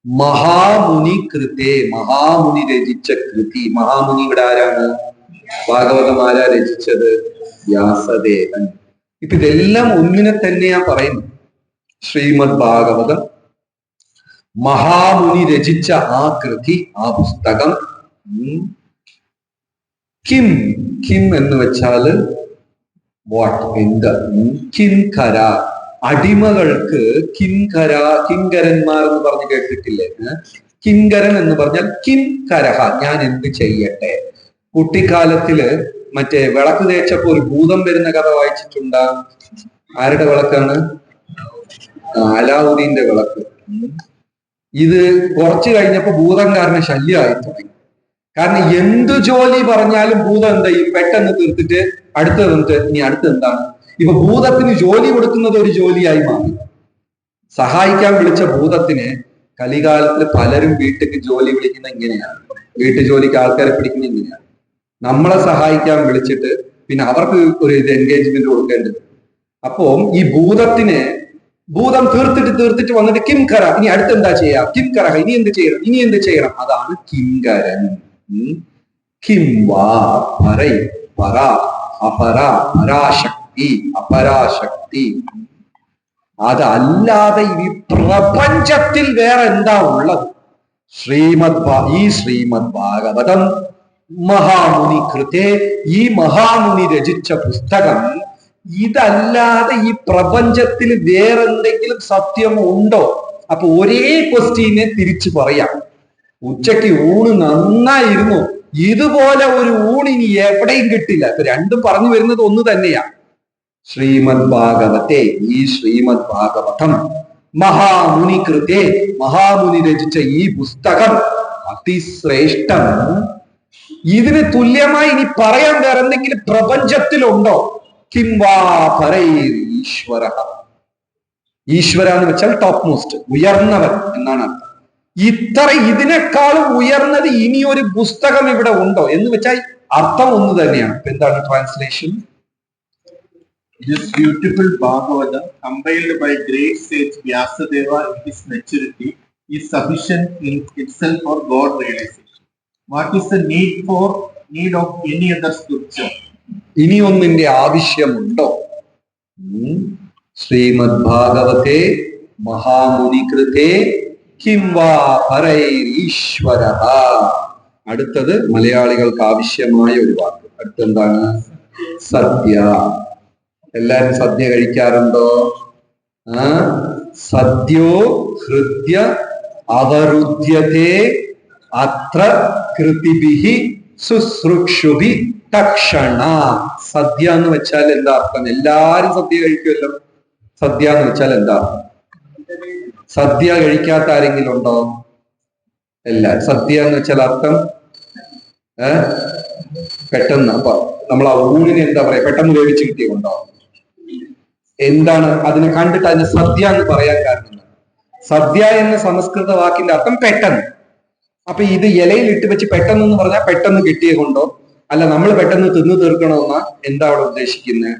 മഹാമുനി കൃതേ, മഹാമുനി രചിച്ച കൃതി. മഹാമുനി ഇവിടെ ആരാണ്? ഭാഗവതം ആരാ രചിച്ചത്? വ്യാസദേവൻ. ഇപ്പൊ ഇതെല്ലാം ഒന്നിനെ തന്നെയാ പറയുന്നത്. ശ്രീമദ് ഭാഗവതം മഹാമുനി രചിച്ച ആ കൃതി, ആ പുസ്തകം. കിം, കിം എന്ന് വെച്ചാല് വാട്ട്, എന്ത്? കിംകര, അടിമകൾക്ക് കിംകര, കിങ്കരന്മാർ എന്ന് പറഞ്ഞ് കേട്ടിട്ടില്ലേ? കിങ്കരൻ എന്ന് പറഞ്ഞാൽ കിംകരഹ, ഞാൻ എന്ത് ചെയ്യട്ടെ. കുട്ടിക്കാലത്തില് മറ്റേ വിളക്ക് തേച്ചപ്പോ ഒരു ഭൂതം വരുന്ന കഥ വായിച്ചിട്ടുണ്ടാ? ആരുടെ വിളക്കാണ്? അലാവുദ്ദീന്റെ വിളക്ക്. ഇത് കുറച്ചു കഴിഞ്ഞപ്പോ ഭൂതം കാരണം ശല്യമായി തുടങ്ങി. കാരണം എന്തു ജോലി പറഞ്ഞാലും ഭൂതം എന്താ ഈ പെട്ടെന്ന് തീർത്തിട്ട് അടുത്ത് തന്നിട്ട് ഇനി അടുത്ത് എന്താണ്? ഇപ്പൊ ഭൂതത്തിന് ജോലി കൊടുക്കുന്നത് ഒരു ജോലിയായി മാറി. സഹായിക്കാൻ വിളിച്ച ഭൂതത്തിന് കലികാലത്തിൽ പലരും വീട്ടിലേക്ക് ജോലി വിളിക്കുന്ന ഇങ്ങനെയാണ്. വീട്ടു ജോലിക്ക് ആൾക്കാരെ പിടിക്കുന്ന ഇങ്ങനെയാണ്. നമ്മളെ സഹായിക്കാൻ വിളിച്ചിട്ട് പിന്നെ അവർക്ക് ഒരു ഇത് എൻഗേജ്മെന്റ് കൊടുക്കേണ്ടത്. അപ്പോ ഈ ഭൂതം തീർത്തിട്ട് വന്നിട്ട് കിംകര, ഇനി അടുത്തെന്താ ചെയ്യാം, കിംകര, ഇനി എന്ത് ചെയ്യണം, അതാണ് കിങ്കരൻ. കിം വാ പരൈ പര അപര അപരാശക്തി. അതല്ലാതെ ഈ പ്രപഞ്ചത്തിൽ വേറെ എന്താ ഉള്ളത്? ഈ ശ്രീമദ് ഭാഗവതം മഹാമുനി കൃതേ, ഈ മഹാമുനി രചിച്ച പുസ്തകം, ഇതല്ലാതെ ഈ പ്രപഞ്ചത്തിൽ വേറെന്തെങ്കിലും സത്യം ഉണ്ടോ? അപ്പൊ ഒരേ ക്വസ്റ്റ്യനെ തിരിച്ചു പറയാം. ഉച്ചയ്ക്ക് ഊണ് നന്നായിരുന്നു, ഇതുപോലെ ഒരു ഊണ് ഇനി എവിടെയും കിട്ടില്ല. ഇപ്പൊ രണ്ടും പറഞ്ഞു വരുന്നത് ഒന്ന് തന്നെയാ. ശ്രീമദ് ഭാഗവത്തെ, ഈ ശ്രീമദ് ഭാഗവതം മഹാമുനി കൃതേ, മഹാമുനി രചിച്ച ഈ പുസ്തകം അതിശ്രേഷ്ഠം. ഇതിന് തുല്യമായി ഇനി പറയാൻ വേറെ എന്തെങ്കിലും പ്രപഞ്ചത്തിലുണ്ടോ? കിംവാ പരൈർ ഈശ്വര. ഈശ്വര എന്ന് വെച്ചാൽ ടോപ്പ് മോസ്റ്റ്, ഉയർന്നവൻ എന്നാണ് അർത്ഥം. ഇതിനേക്കാളും ഉയർന്നത് ഇനി ഒരു പുസ്തകം ഇവിടെ ഉണ്ടോ എന്ന് വെച്ചാൽ അർത്ഥം ഒന്ന് തന്നെയാണ്. എന്താണ് translation? This beautiful Bhagavatam, compiled by great sage Vyasadeva in his maturity, is sufficient in itself for God realization. What is the need of any other scripture? ഇനി ഒന്നിന്റെ ആവശ്യമുണ്ടോ? ശ്രീമദ് ഭാഗവതേ മഹാമുനി കൃതേ കിം വാ പരൈർ ഈശ്വര. അടുത്തത് മലയാളികൾക്ക് ആവശ്യമായ ഒരു വാക്ക്. അടുത്തെന്താണ്? സദ്യ. എല്ലാരും സദ്യ കഴിക്കാറുണ്ടോ? സദ്യോ ഹൃദ്യ അവരുദ്ധ്യതേ അത്ര കൃതിഭിഹി ശുശ്രൂക്ഷുഭി തക്ഷണ. സദ്യ എന്ന് വെച്ചാൽ എന്താ അർത്ഥം? എല്ലാരും സദ്യ കഴിക്കുമല്ലോ. സദ്യ എന്ന് വെച്ചാൽ എന്താ? സദ്യ കഴിക്കാത്ത ആരെങ്കിലും ഉണ്ടോ? എല്ലാരും. സദ്യ എന്ന് വെച്ചാൽ അർത്ഥം പെട്ടെന്ന്, അപ്പൊ നമ്മൾ ആ ഊണിന് എന്താ പറയാ, പെട്ടെന്ന് വേവിച്ച് കിട്ടിയുണ്ടോ? എന്താണ് അതിനെ കണ്ടിട്ട് അതിന് സദ്യ എന്ന് പറയാൻ കാരണം? സദ്യ എന്ന സംസ്കൃത വാക്കിന്റെ അർത്ഥം പെട്ടെന്ന്. അപ്പൊ ഇത് ഇലയിൽ ഇട്ട് വെച്ച് പെട്ടെന്ന് എന്ന് പറഞ്ഞാൽ പെട്ടെന്ന് കിട്ടിയ കൊണ്ടോ? അല്ല, നമ്മൾ പെട്ടെന്ന് തിന്നു തീർക്കണമെന്നാ എന്താ അവിടെ ഉദ്ദേശിക്കുന്നത്?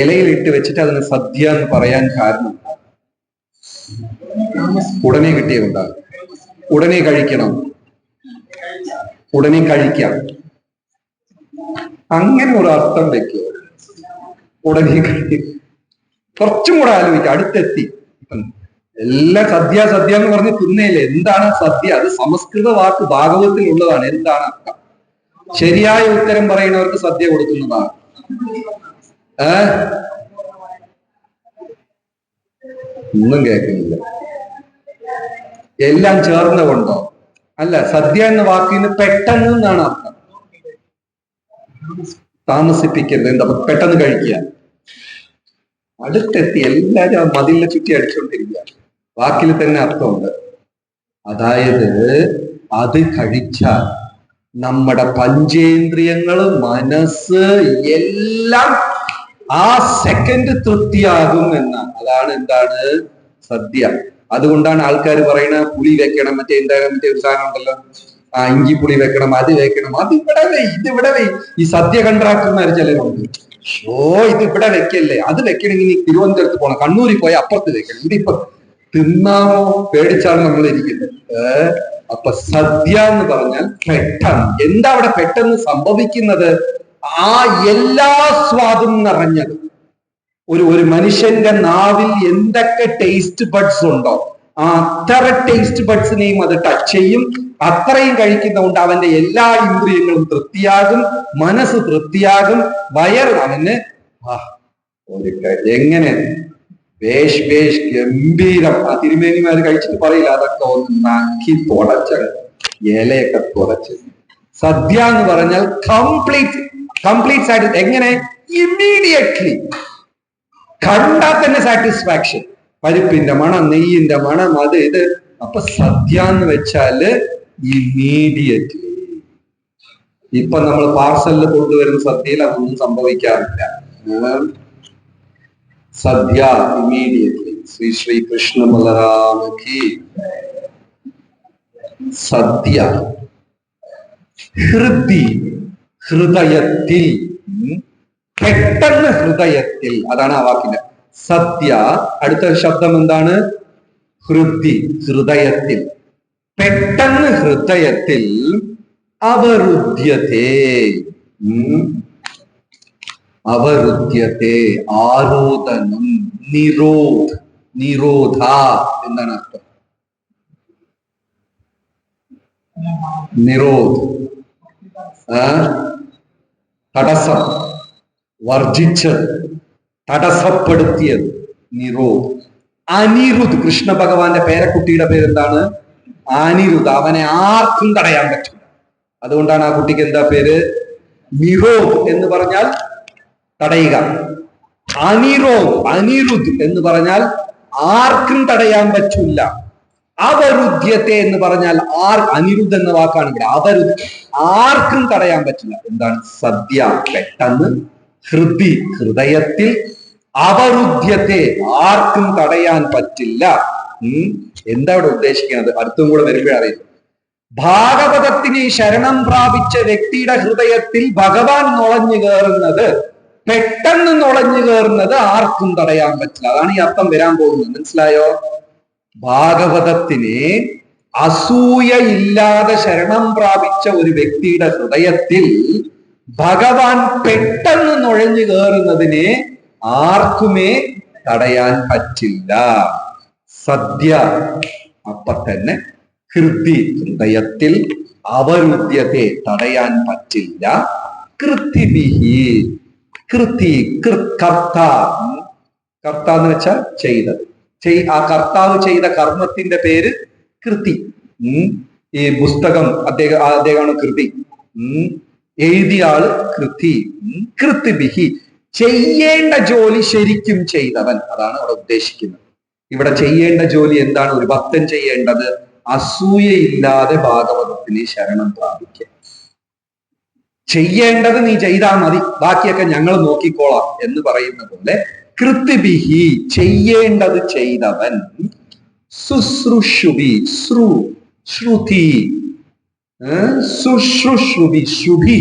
ഇലയിൽ ഇട്ട് വെച്ചിട്ട് അതിന് സദ്യ എന്ന് പറയാൻ കാരണം ഉടനെ കിട്ടിയ കൊണ്ടാണ്. ഉടനെ കഴിക്കണം, ഉടനെ കഴിക്കാം, അങ്ങനെ ഒരു അർത്ഥം വെക്കോ? ഉടനെ കഴിക്കും. കുറച്ചും കൂടെ ആലോചിക്കാം, അടുത്തെത്തി. എല്ലാം സദ്യ സദ്യ എന്ന് പറഞ്ഞ് തിന്നയില്ലേ. എന്താണ് സദ്യ? അത് സംസ്കൃത വാക്ക്, ഭാഗവത്തിൽ ഉള്ളതാണ്. എന്താണ് അർത്ഥം? ശരിയായ ഉത്തരം പറയുന്നവർക്ക് സദ്യ കൊടുക്കുന്നതാണ്. ഒന്നും കേൾക്കുന്നില്ല. എല്ലാം ചേർന്ന കൊണ്ടോ? അല്ല, സദ്യ എന്ന വാക്കിന് പെട്ടെന്ന് എന്നാണ് അർത്ഥം. താമസിപ്പിക്കരുത്, എന്താ പെട്ടെന്ന് കഴിക്കുക. അടുത്തെത്തി. എല്ലാരും മതിലിനെ ചുറ്റി അടിച്ചുകൊണ്ടിരിക്കുക. വാക്കിൽ തന്നെ അർത്ഥമുണ്ട്. അതായത് അത് കഴിച്ചാൽ നമ്മുടെ പഞ്ചേന്ദ്രിയങ്ങള്, മനസ്സ് എല്ലാം ആ സെക്കൻഡ് തൃപ്തിയാകും എന്നാണ്. അതാണ് എന്താണ് സദ്യ. അതുകൊണ്ടാണ് ആൾക്കാർ പറയുന്നത് പുളി വെക്കണം, മറ്റേ ഒരു സാധനം ഉണ്ടല്ലോ, ഇഞ്ചി പുളി വെക്കണം, അത് വെക്കണം, അത് ഇവിടെ വേ, ഇത് ഇവിടെ വേ. ഈ സദ്യ കൺട്രാക്ടർമാർ ചിലരുണ്ട്. ഇത് ഇവിടെ വെക്കല്ലേ, അത് വെക്കണമെങ്കിൽ നീ തിരുവനന്തപുരത്ത് പോകണം, കണ്ണൂരിൽ പോയി അപ്പുറത്ത് വെക്കണം. ഇതിപ്പോ തിന്നാമോ പേടിച്ചാണ് നമ്മൾ ഇരിക്കുന്നത്. അപ്പൊ സദ്യ എന്ന് പറഞ്ഞാൽ പെട്ടെന്ന്. എന്താ അവിടെ പെട്ടെന്ന് സംഭവിക്കുന്നത്? ആ എല്ലാ സ്വാദും നിറഞ്ഞത് ഒരു മനുഷ്യന്റെ നാവിൽ എന്തൊക്കെ ടേസ്റ്റ് ബഡ്സ് ഉണ്ടോ ആ അത്ര ടേസ്റ്റ് ബഡ്സിനെയും അത് ടച്ച് ചെയ്യും. അത്രയും കഴിക്കുന്നതുകൊണ്ട് അവന്റെ എല്ലാ ഇന്ദ്രിയങ്ങളും തൃപ്തിയാകും, മനസ്സ് തൃപ്തിയാകും, വയറ് അവന് എങ്ങനെ ഗംഭീരം. ആ തിരുമേനിമാര് കഴിച്ചിട്ട് പറയില്ല, അതൊക്കെ ഒന്ന് നക്കി തുടച്ച ഇലയൊക്കെ തുടച്ച്. സദ്യ എന്ന് പറഞ്ഞാൽ കംപ്ലീറ്റ് സാറ്റിസ്. എങ്ങനെ? ഇമ്മീഡിയറ്റ്ലി കണ്ടാൽ തന്നെ സാറ്റിസ്ഫാക്ഷൻ. പരിപ്പിന്റെ മണം, നെയ്യിന്റെ മണം, അത് ഇത്. അപ്പൊ സദ്യ എന്ന് വെച്ചാല് ഇമ്മീഡിയറ്റ്ലി. ഇപ്പൊ നമ്മൾ പാർസലിൽ കൊണ്ടുവരുന്ന സദ്യയിൽ അതൊന്നും സംഭവിക്കാറില്ല. സദ്യ ഇമ്മീഡിയറ്റ്ലി. ശ്രീ ശ്രീ കൃഷ്ണ ബലരാമക്ക് സദ്യ. ഹൃദി ഹൃദയത്തിൽ. പെട്ടെന്ന് ഹൃദയത്തിൽ, അതാണ് ആ വാക്കിന്റെ സദ്യ. അടുത്ത ശബ്ദം എന്താണ്? ഹൃദി, ഹൃദയത്തിൽ. പെട്ടെന്ന് ഹൃദയത്തിൽ അവരുദ്ധ്യത്തെ. അവരുദ്ധ്യത്തെ, ആരോദനം, നിരോധ എന്താണ് അർത്ഥം? നിരോധ്, തടസ്സം, വർജിച്ചത്, തടസ്സപ്പെടുത്തിയത്, നിരോധ്. അനിരുദ്ധ്, കൃഷ്ണ ഭഗവാന്റെ പേരക്കുട്ടിയുടെ പേരെന്താണ്? അനിരുദ്ധ്. അവനെ ആർക്കും തടയാൻ പറ്റില്ല. അതുകൊണ്ടാണ് ആ കുട്ടിക്ക് എന്താ പേര്? നിരോധ് എന്ന് പറഞ്ഞാൽ തടയുക. അനിരുദ്ധ് എന്ന് പറഞ്ഞാൽ ആർക്കും തടയാൻ പറ്റില്ല. അവരുദ്ധ്യത്തെ എന്ന് പറഞ്ഞാൽ അനിരുദ്ധ എന്ന വാക്കാണ് ഇവിടെ. അവരുദ്ധ, ആർക്കും തടയാൻ പറ്റില്ല. എന്താണ്? സദ്യ, പെട്ടെന്ന്, ഹൃദയത്തിൽ, അവരുദ്ധ്യത്തെ, ആർക്കും തടയാൻ പറ്റില്ല. എന്താ ഇവിടെ ഉദ്ദേശിക്കുന്നത്? അടുത്തും കൂടെ വരുമ്പോഴറിയാം. ഭാഗവതത്തിന് ശരണം പ്രാപിച്ച വ്യക്തിയുടെ ഹൃദയത്തിൽ ഭഗവാൻ നുളഞ്ഞു കയറുന്നത്, പെട്ടെന്ന് നുളഞ്ഞു കയറുന്നത് ആർക്കും തടയാൻ പറ്റില്ല. അതാണ് ഈ അർത്ഥം വരാൻ പോകുന്നത്. മനസ്സിലായോ? ഭാഗവതത്തിനെ അസൂയയില്ലാതെ ശരണം പ്രാപിച്ച ഒരു വ്യക്തിയുടെ ഹൃദയത്തിൽ ഭഗവാൻ പെട്ടെന്ന് നുഴഞ്ഞു കയറുന്നതിനെ ആർക്കുമേ തടയാൻ പറ്റില്ല. സദ്യ, അപ്പൊ തന്നെ ഹൃദയത്തിൽ, അവരുദ്ധ്യത്തെ, തടയാൻ പറ്റില്ല. കൃതിഭിഹി, കർത്ത എന്ന് വെച്ചാൽ ചെയ്തത്. ആ കർത്താവ് ചെയ്ത കർമ്മത്തിന്റെ പേര് കൃതി. ഈ പുസ്തകം അദ്ദേഹമാണ് കൃതി. എഴുതിയ ആള് കൃതി. കൃതിഭിഹി, ചെയ്യേണ്ട ജോലി ശരിക്കും ചെയ്തവൻ. അതാണ് അവിടെ ഉദ്ദേശിക്കുന്നത്. ഇവിടെ ചെയ്യേണ്ട ജോലി എന്താണ് ഒരു ഭക്തൻ ചെയ്യേണ്ടത്? അസൂയയില്ലാതെ ഭാഗവതത്തിന് ശരണം പ്രാപിക്കുക. ചെയ്യേണ്ടത് നീ ചെയ്താൽ മതി, ബാക്കിയൊക്കെ ഞങ്ങൾ നോക്കിക്കോളാം എന്ന് പറയുന്ന പോലെ കൃതിഭിഹി, ചെയ്യേണ്ടത് ചെയ്തവൻ. ശുശ്രൂഷുഭി, ശ്രുതി, ശുശ്രൂഷുഭി, ശ്രുഭി,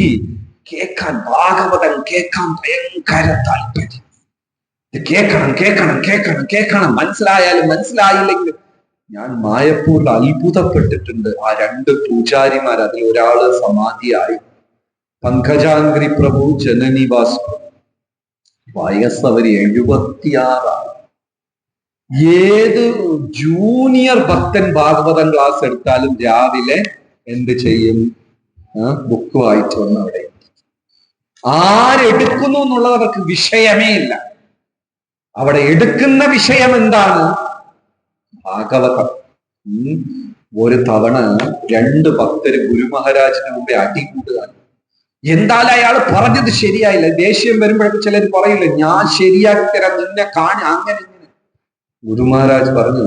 കേൾക്കാൻ, ഭാഗവതം കേൾക്കാൻ ഭയങ്കര താല്പര്യം. കേൾക്കണം കേൾക്കണം കേൾക്കണം കേൾക്കണം, മനസ്സിലായാലും മനസ്സിലായില്ലെങ്കിലും. ഞാൻ മായപ്പൂരിൽ അത്ഭുതപ്പെട്ടിട്ടുണ്ട്. ആ 2 പൂജാരിമാർ, അതിൽ ഒരാള് സമാധിയായി. പങ്കജാംഗ്രി പ്രഭു, ജനനിവാസ് പ്രഭു. വയസ്സവര് 76. ഏത് ജൂനിയർ ഭക്തൻ ഭാഗവതം ക്ലാസ് എടുത്താലും രാവിലെ എന്ത് ചെയ്യും? ബുക്ക് വായിച്ചു വന്ന് അവിടെ. ആരെടുക്കുന്നു എന്നുള്ളത് അവർക്ക് വിഷയമേ ഇല്ല. അവിടെ എടുക്കുന്ന വിഷയം എന്താണ്? ഭാഗവതം. ഒരു തവണ 2 ഭക്തര് ഗുരുമഹാരാജിന് മുമ്പേ അടികൂടുകയാണ്. എന്തായാലും അയാൾ പറഞ്ഞത് ശരിയായില്ല. ദേഷ്യം വരുമ്പോഴൊക്കെ ചിലർ പറയില്ല, ഞാൻ ശരിയാക്കി തരാം, നിന്നെ കാണി, അങ്ങനെ ഇങ്ങനെ. ഗുരുമഹാരാജ് പറഞ്ഞു,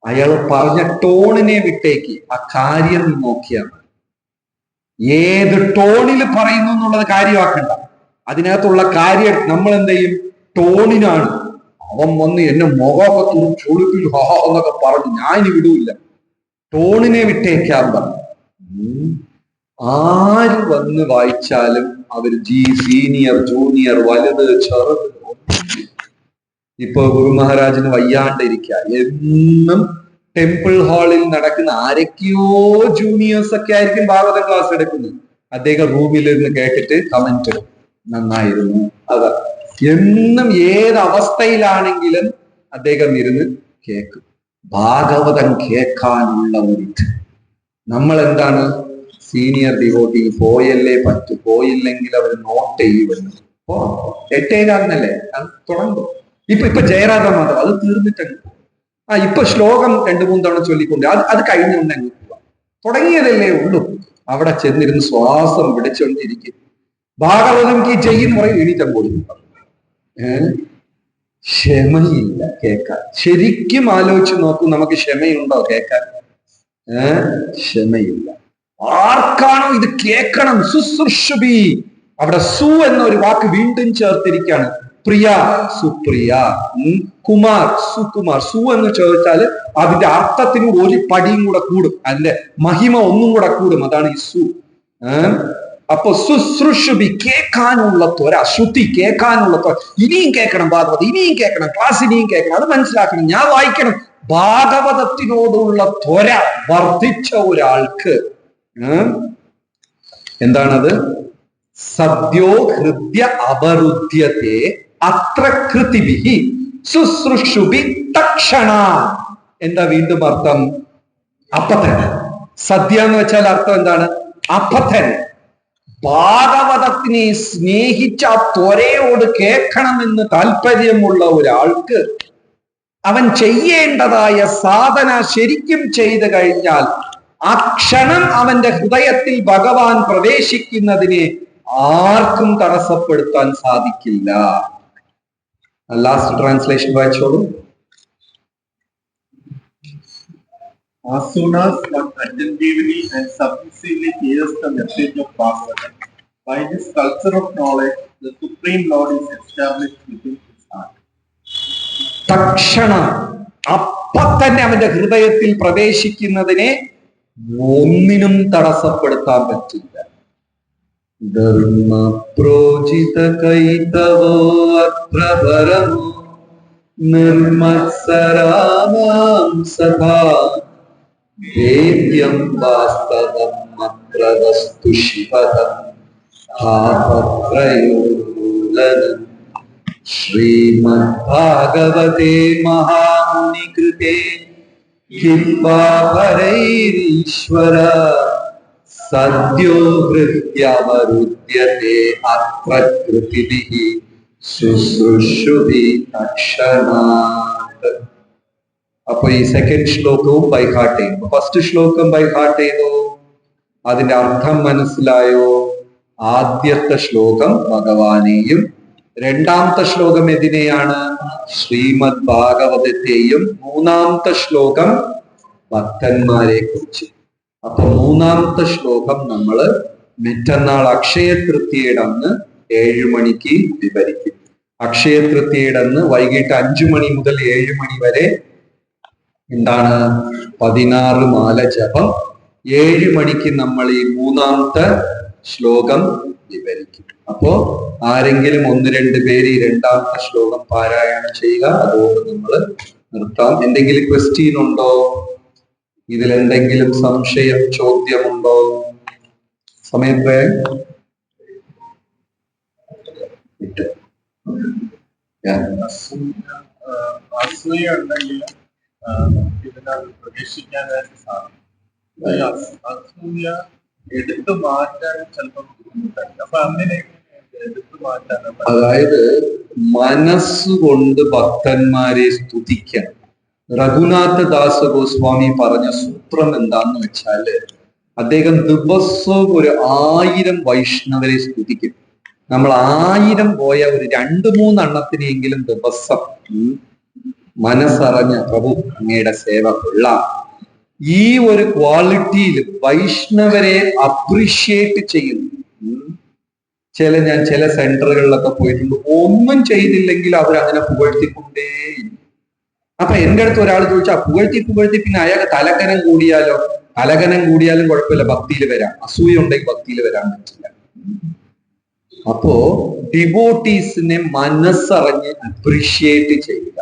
അയാൾ പറഞ്ഞ ടോണിനെ വിട്ടേക്ക്, ആ കാര്യം നോക്കിയാണ്. ഏത് ടോണിൽ പറയുന്നു എന്നുള്ളത് കാര്യമാക്കണ്ട, അതിനകത്തുള്ള കാര്യം നമ്മൾ എന്ത് ചെയ്യും? ടോണിനാണ്. അവൻ വന്ന് എന്നെ മുഖമൊക്കെ ചുളിപ്പിൽ ഹഹ എന്നൊക്കെ പറഞ്ഞു, ഞാൻ വിടൂല്ല. ടോണിനെ വിട്ടേക്കാൻ പറഞ്ഞു. ആര് വന്ന് വായിച്ചാലും അവർ സീനിയർ, ജൂനിയർ, വലുത്, ചെറുത്. ഇപ്പൊ ഗുരുമഹാരാജിന് വയ്യാണ്ടിരിക്കുക. എന്നും ടെമ്പിൾ ഹാളിൽ നടക്കുന്ന ആരൊക്കെയോ ജൂനിയേഴ്സ് ഒക്കെ ആയിരിക്കും ഭാഗവത ക്ലാസ് എടുക്കുന്നത്. അദ്ദേഹം റൂമിലിരുന്ന് കേട്ടിട്ട് കമന്റ് ഇടും, നന്നായിരുന്നു. അതാ എന്നും ഏത് അവസ്ഥയിലാണെങ്കിലും അദ്ദേഹം ഇരുന്ന് കേൾക്കും. ഭാഗവതം കേൾക്കാനുള്ള ഒരു ഇത്. നമ്മൾ എന്താണ്? സീനിയർ ഡിവോട്ടി, പോയല്ലേ പറ്റു, പോയില്ലെങ്കിൽ അവർ നോട്ട് ചെയ്യുമല്ലോ. 8:15 അത് തുടങ്ങും. ഇപ്പൊ ജയരാധ മാധവ് അത് തീർന്നിട്ടങ്ങ് ഇപ്പൊ ശ്ലോകം 2-3 തവണ ചൊല്ലിക്കൊണ്ട് അത് കഴിഞ്ഞുകൊണ്ട് അങ്ങ് പോവാം. തുടങ്ങിയതല്ലേ ഉള്ളൂ. അവിടെ ചെന്നിരുന്ന് ശ്വാസം പിടിച്ചുകൊണ്ടിരിക്കും. ഭാഗവതം കി ജയിന്ന് പറയും, എണീറ്റം കൊടുക്കും. ക്ഷമയില്ല കേൾക്കാൻ. ശരിക്കും ആലോചിച്ച് നോക്കൂ, നമുക്ക് ക്ഷമയുണ്ടോ കേൾക്കാൻ? ക്ഷമയില്ല. ആർക്കാണോ ഇത് കേൾക്കണം? ശുശ്രൂഷുഭി, അവിടെ സു എന്നൊരു വാക്ക് വീണ്ടും ചേർത്തിരിക്കുകയാണ്. പ്രിയ, സുപ്രിയ, കുമാർ, സുകുമാർ. സു എന്ന് ചോദിച്ചാൽ അതിന്റെ അർത്ഥത്തിന് ഒരു പടിയും കൂടെ കൂടും, അതിന്റെ മഹിമ ഒന്നും കൂടെ കൂടും. അതാണ് ഈ സു. അപ്പൊ ശുശ്രൂഷുബി കേൾക്കാനുള്ള ത്വര, ശ്രുതി കേൾക്കാനുള്ള ത്വര. ഇനിയും കേൾക്കണം ഭാഗവത്, ഇനിയും കേൾക്കണം, ക്ലാസ് ഇനിയും കേൾക്കണം, അത് മനസ്സിലാക്കണം, ഞാൻ വായിക്കണം. ഭാഗവതത്തിനോടുള്ള ത്വര വർദ്ധിച്ച ഒരാൾക്ക് എന്താണത്? സദ്യോ ഹൃദ്യ അപരുദ്ധ്യത്തെ അത്ര കൃതിഭിഹി ശുശ്രൂഷുബി തക്ഷണ. എന്താ വീണ്ടും അർത്ഥം? അപ്പത്തൻ. സദ്യ എന്ന് വെച്ചാൽ അർത്ഥം എന്താണ്? അപ്പത്തൻ. ഭാഗവതത്തിനെ സ്നേഹിച്ച ആ ത്വരയോട് കേൾക്കണമെന്ന് താല്പര്യമുള്ള ഒരാൾക്ക് അവൻ ചെയ്യേണ്ടതായ സാധന ശരിക്കും ചെയ്തു കഴിഞ്ഞാൽ ആ ക്ഷണം അവന്റെ ഹൃദയത്തിൽ ഭഗവാൻ പ്രവേശിക്കുന്നതിനെ ആർക്കും തടസ്സപ്പെടുത്താൻ സാധിക്കില്ല. ലാസ്റ്റ് ട്രാൻസ്ലേഷൻ വായിച്ചോളൂ. As soon as one attentively and submissively hears the message of Bhagavata, by this culture of knowledge, the Supreme Lord is established within his heart. തക്ഷണം, അപ്പൊ തന്നെ അവന്റെ ഹൃദയത്തിൽ പ്രവേശിക്കുന്നതിനെ ഒന്നിനും തടസ്സപ്പെടുത്താൻ പറ്റില്ല. ധർമ്മ പ്രോചിത കൈതവോ അത്ര പരമോ നിർമത്സരാമാം സദാ വേദ്യം വാസ്തവം അത്ര വസ്തു ശിവതം താപത്രയോലനം. ശ്രീമദ്ഭാഗവതേ മഹാമുനികൃതേ കിം വാ പരൈരീശ്വര സദ്യോ ഹൃദ്യമരുദ്ധ്യത്തെ അത്ര കൃതിഭിഃ ശുശ്രൂഷുഭിഃ തക്ഷണാത്. അപ്പൊ ഈ സെക്കൻഡ് ശ്ലോകവും ബൈ ഹാർട്ട് ചെയ്യുന്നു. ഫസ്റ്റ് ശ്ലോകം ബൈ ഹാർട്ട് ചെയ്തോ? അതിന്റെ അർത്ഥം മനസ്സിലായോ? ആദ്യത്തെ ശ്ലോകം ഭഗവാനെയും, രണ്ടാമത്തെ ശ്ലോകം എതിനെയാണ്? ശ്രീമദ് ഭാഗവതത്തെയും. മൂന്നാമത്തെ ശ്ലോകം ഭക്തന്മാരെ കുറിച്ച്. അപ്പൊ മൂന്നാമത്തെ ശ്ലോകം നമ്മള് മറ്റന്നാൾ അക്ഷയ തൃതീയയുടെ അന്ന് 7 മണിക്ക് വിവരിക്കും. അക്ഷയ തൃതീയയുടെ അന്ന് വൈകിട്ട് 5 മണി മുതൽ 7 മണി വരെ എന്താണ്? 16 മാല ജപം. 7 മണിക്ക് നമ്മൾ ഈ മൂന്നാമത്തെ ശ്ലോകം വിവരിക്കും. അപ്പോ ആരെങ്കിലും 1-2 പേര് ഈ രണ്ടാമത്തെ ശ്ലോകം പാരായണം ചെയ്യുക. അതോടെ നമ്മൾ നിർത്താം. എന്തെങ്കിലും ക്വസ്റ്റ്യൻ ഉണ്ടോ? ഇതിലെന്തെങ്കിലും സംശയം, ചോദ്യമുണ്ടോ? സമയത്ത് അസൂയ ഉണ്ടെങ്കിൽ ഇതിനകത്ത് പ്രവേശിക്കാനായിട്ട് സാധിക്കും. അസൂയ എടുത്തു മാറ്റാൻ ചിലപ്പോൾ ബുദ്ധിമുട്ടാണ്. അപ്പൊ അങ്ങനെ എടുത്തു മാറ്റാൻ, അതായത് മനസ്സുകൊണ്ട് ഭക്തന്മാരെ സ്തുതിക്കണം. രഘുനാഥ ദാസ ഗോസ്വാമി പറഞ്ഞ സൂത്രം എന്താന്ന് വെച്ചാല്, അദ്ദേഹം ദിവസവും ഒരു 1000 വൈഷ്ണവരെ സ്തുതിക്കും. നമ്മൾ 1000 പോയ ഒരു 2-3 എണ്ണത്തിനെങ്കിലും ദിവസം മനസ്സറിഞ്ഞ പ്രഭു അങ്ങയുടെ സേവ കൊള്ളാം. ഈ ഒരു ക്വാളിറ്റിയിൽ വൈഷ്ണവരെ അപ്രീഷിയേറ്റ് ചെയ്യുന്നു. ഞാൻ ചില സെന്ററുകളിലൊക്കെ പോയിട്ടുണ്ട്, ഒന്നും ചെയ്തില്ലെങ്കിൽ അവരങ്ങനെ പുകഴ്ത്തിക്കൊണ്ടേയിരിക്കും. അപ്പൊ എന്റെ അടുത്ത് ഒരാൾ ചോദിച്ചാൽ പുകഴ്ത്തി പിന്നെ അയാൾക്ക് തലകനം കൂടിയാലോ? തലകനം കൂടിയാലും കുഴപ്പമില്ല, ഭക്തിയിൽ വരാം. അസൂയ ഉണ്ടെങ്കിൽ ഭക്തിയിൽ വരാൻ പറ്റില്ല. അപ്പോ ഡിവോട്ടീസിനെ മനസ്സറിഞ്ഞ് അപ്രീഷിയേറ്റ് ചെയ്യുക.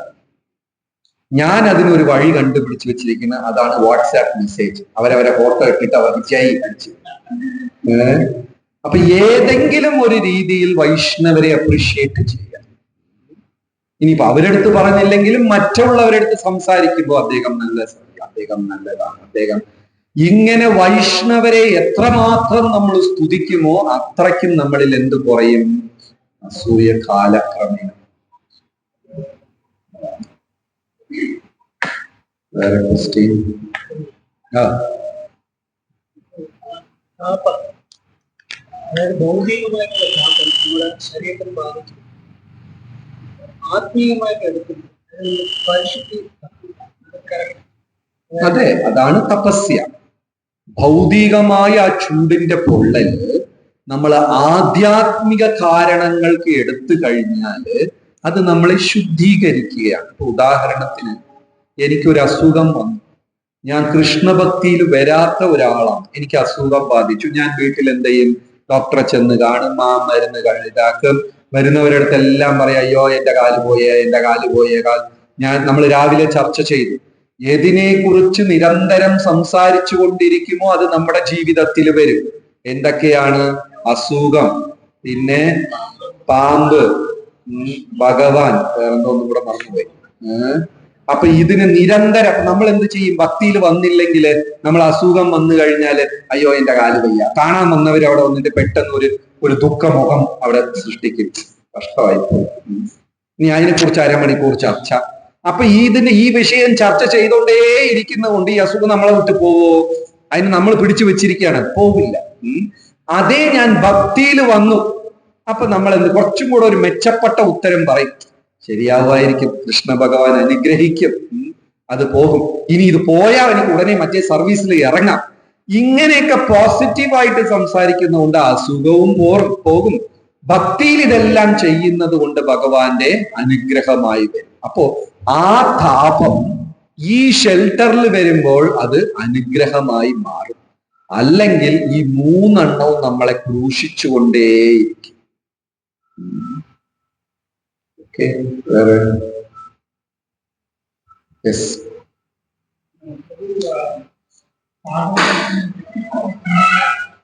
ഞാൻ അതിനൊരു വഴി കണ്ടുപിടിച്ച് വെച്ചിരിക്കുന്ന അതാണ് വാട്സാപ്പ് മെസ്സേജ്. അവരവരെ ഫോട്ടോ ഇട്ടിട്ട് അവർ ജയ് അടിച്ചു. അപ്പൊ ഏതെങ്കിലും ഒരു രീതിയിൽ വൈഷ്ണവരെ അപ്രീഷിയേറ്റ് ചെയ്യുക. ഇനിയിപ്പോ അവരെടുത്ത് പറഞ്ഞില്ലെങ്കിലും മറ്റുള്ളവരെടുത്ത് സംസാരിക്കുമ്പോൾ അദ്ദേഹം നല്ലതാണ്, അദ്ദേഹം ഇങ്ങനെ വൈഷ്ണവരെ എത്രമാത്രം നമ്മൾ സ്തുതിക്കുമോ അത്രയ്ക്കും നമ്മളിൽ എന്ത് കുറയും? അസൂയ കാലക്രമേണ. വേറെ ക്വസ്റ്റ്യൻ? ഭൗതികമായിട്ടുള്ള നമ്മുടെ ശരീരത്തിൽ ബാധിച്ചു ആത്മീയമായിട്ട് എടുക്കുന്നു. അതെ, അതാണ് തപസ്യ. ഭൗതികമായ ആ ചൂടിന്റെ പൊള്ളല് നമ്മൾ ആധ്യാത്മിക കാരണങ്ങൾക്ക് എടുത്തു കഴിഞ്ഞാല് അത് നമ്മളെ ശുദ്ധീകരിക്കുകയാണ്. ഇപ്പൊ ഉദാഹരണത്തിന് എനിക്കൊരു അസുഖം വന്നു, ഞാൻ കൃഷ്ണഭക്തിയിൽ വരാത്ത ഒരാളാണ്, എനിക്ക് അസുഖം ബാധിച്ചു. ഞാൻ വീട്ടിൽ എന്ത് ചെയ്യും? ഡോക്ടറെ ചെന്ന് കാണും, ആ മരുന്നുകൾ ഇതാക്കും. വരുന്നവരടുത്തെല്ലാം പറയാം, അയ്യോ എന്റെ കാല് പോയേ, എന്റെ കാല് പോയേ. നമ്മൾ രാവിലെ ചർച്ച ചെയ്തു, ഏതിനെ കുറിച്ച് നിരന്തരം സംസാരിച്ചു കൊണ്ടിരിക്കുമോ അത് നമ്മുടെ ജീവിതത്തിൽ വരും. എന്തൊക്കെയാണ്? അസുഖം, പിന്നെ പാമ്പ്, ഭഗവാൻ, വേറെന്തോന്നും കൂടെ മറന്നുപോയി. അപ്പൊ ഇതിന് നിരന്തരം നമ്മൾ എന്ത് ചെയ്യും? ഭക്തിയിൽ വന്നില്ലെങ്കിൽ, നമ്മൾ അസുഖം വന്നു കഴിഞ്ഞാൽ അയ്യോ എന്റെ കാല് വയ്യ. കാണാൻ വന്നവർ അവിടെ വന്നിട്ട് പെട്ടെന്ന് ഒരു ദുഃഖമുഖം അവിടെ സൃഷ്ടിക്കും. കഷ്ടമായി പോയി. ഇനി അതിനെക്കുറിച്ച് അരമണിക്കൂർ ചർച്ച. അപ്പൊ ഈ വിഷയം ചർച്ച ചെയ്തോണ്ടേ ഇരിക്കുന്നതുകൊണ്ട് ഈ അസുഖം നമ്മളെ വിട്ട് പോവോ? അതിന് നമ്മൾ പിടിച്ചു വെച്ചിരിക്കുകയാണ്, പോവില്ല. അതേ ഞാൻ ഭക്തിയിൽ വന്നു, അപ്പൊ നമ്മൾ കുറച്ചും കൂടെ ഒരു മെച്ചപ്പെട്ട ഉത്തരം പറയും. ശരിയാവുമായിരിക്കും, കൃഷ്ണ ഭഗവാൻ അനുഗ്രഹിക്കും, അത് പോകും. ഇനി ഇത് പോയാൽ എനിക്ക് ഉടനെ മറ്റേ സർവീസിൽ ഇറങ്ങാം. ഇങ്ങനെയൊക്കെ പോസിറ്റീവായിട്ട് സംസാരിക്കുന്നതുകൊണ്ട് അസുഖവും പോകും. ഭക്തിയിൽ ഇതെല്ലാം ചെയ്യുന്നത് കൊണ്ട് ഭഗവാന്റെ അനുഗ്രഹമായി വരും. അപ്പോ ആ താപം ഈ ഷെൽട്ടറിൽ വരുമ്പോൾ അത് അനുഗ്രഹമായി മാറും. അല്ലെങ്കിൽ ഈ മൂന്നെണ്ണവും നമ്മളെ ക്രൂശിച്ചുകൊണ്ടേയിരിക്കും. ഓക്കെ, വേറെ? യെസ്.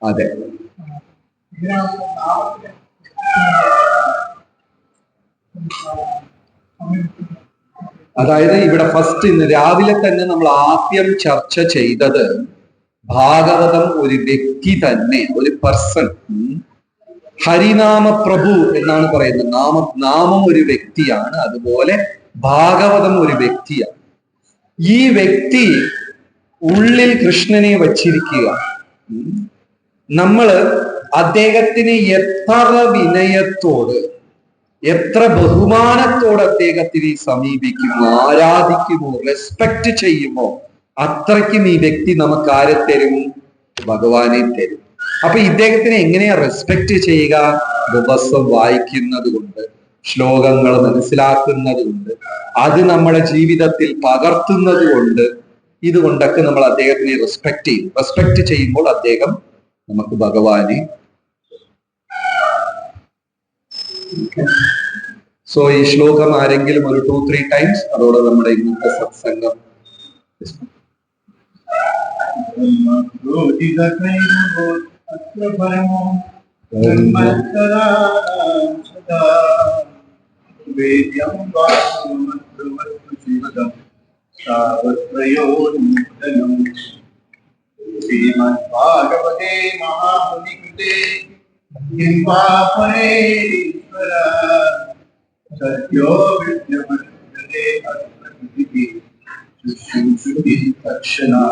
അതെ, അതായത് ഇവിടെ ഫസ്റ്റ് ഇന്ന് രാവിലെ തന്നെ നമ്മൾ ആദ്യം ചർച്ച ചെയ്തത് ഭാഗവതം ഒരു വ്യക്തി തന്നെ, ഒരു പേഴ്സൺ. ഹരിനാമ പ്രഭു എന്നാണ് പറയുന്നത്. നാമം ഒരു വ്യക്തിയാണ്, അതുപോലെ ഭാഗവതം ഒരു വ്യക്തിയാണ്. ഈ വ്യക്തി ഉള്ളിൽ കൃഷ്ണനെ വച്ചിരിക്കുക. നമ്മള് അദ്ദേഹത്തിന് എത്ര വിനയത്തോട്, എത്ര ബഹുമാനത്തോട് അദ്ദേഹത്തിനെ സമീപിക്കുമോ, ആരാധിക്കുമോ, റെസ്പെക്ട് ചെയ്യുമോ, അത്രയ്ക്കും ഈ വ്യക്തി നമുക്ക് ആരെ തരും? ഭഗവാനെ തരും. അപ്പൊ ഇദ്ദേഹത്തിനെ എങ്ങനെയാ റെസ്പെക്ട് ചെയ്യുക? ദിവസം വായിക്കുന്നത് കൊണ്ട്, ശ്ലോകങ്ങൾ മനസ്സിലാക്കുന്നത് കൊണ്ട്, അത് നമ്മുടെ ജീവിതത്തിൽ പകർത്തുന്നത് കൊണ്ട്, ഇതുകൊണ്ടൊക്കെ നമ്മൾ അദ്ദേഹത്തിനെ റെസ്പെക്ട് ചെയ്യും. റെസ്പെക്ട് ചെയ്യുമ്പോൾ അദ്ദേഹം നമുക്ക് ഭഗവാനെ. സോ ഈ ശ്ലോകം ആരെങ്കിലും ഒരു 2-3 ടൈംസ്, അതോടെ നമ്മുടെ ഇന്നത്തെ സത്സംഗം. ശ്രീമദ്ഭാഗവതേ മഹാമുനികൃതേ സത്യോ വിദ്യമനുഷ്യതേ അസ്മൃതിഃ ശുശ്രൂഷുഃ തക്ഷണാ.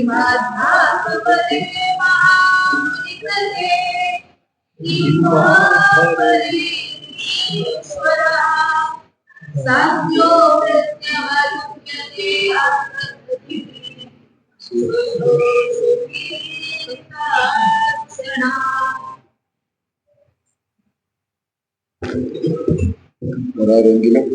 श्रीमद्भागवते महामुनिकृते सत्यो मृत्युमरुण्यते ആരെങ്കിലും?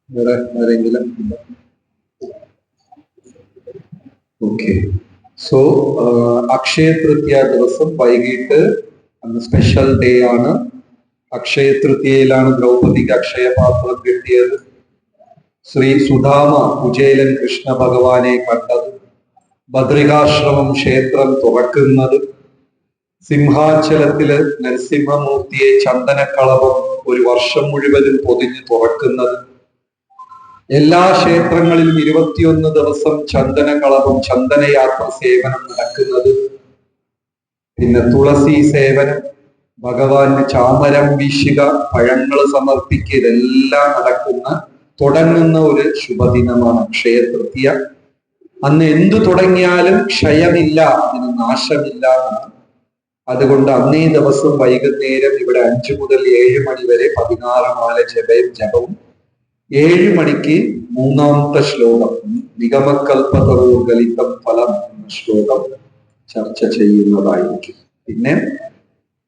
വേറെ ആരെങ്കിലും? ഓക്കെ. സോ അക്ഷയ തൃതീയ ദിവസം വൈകിട്ട് അന്ന് സ്പെഷ്യൽ ഡേ ആണ്. അക്ഷയ തൃതീയയിലാണ് ദ്രൗപദിക്ക് അക്ഷയപാത്രം കിട്ടിയത്. ശ്രീ സുധാമ കുചേലൻ കൃഷ്ണ ഭഗവാനെ കണ്ടത്, ബദ്രികാശ്രമം ക്ഷേത്രം തുറക്കുന്നത്, സിംഹാചലത്തില് നരസിംഹമൂർത്തിയെ ചന്ദനക്കളവും ഒരു വർഷം മുഴുവനും പൊതിഞ്ഞ് തുറക്കുന്നത്, എല്ലാ ക്ഷേത്രങ്ങളിലും 21 ദിവസം ചന്ദനകളവും ചന്ദനയാത്ര സേവനം നടക്കുന്നത്, പിന്നെ തുളസി സേവനം, ഭഗവാന് ചാമരം വീശുക, പഴങ്ങൾ സമർപ്പിക്കുക, ഇതെല്ലാം തുടങ്ങുന്ന ഒരു ശുഭദിനമാണ് അക്ഷയ തൃതീയ. അന്ന് എന്തു തുടങ്ങിയാലും ക്ഷയമില്ല, അതിന് നാശമില്ല എന്നാണ്. അതുകൊണ്ട് അന്നേ ദിവസം വൈകുന്നേരം ഇവിടെ 5 മുതൽ 7 മണി വരെ 16 മാല ജപവും 7 മണിക്ക് 3ാമത്തെ ശ്ലോകം നിഗമകൽപതരോർഗലിതം ഫലം എന്ന ശ്ലോകം ചർച്ച ചെയ്യുന്നതായിരിക്കും. പിന്നെ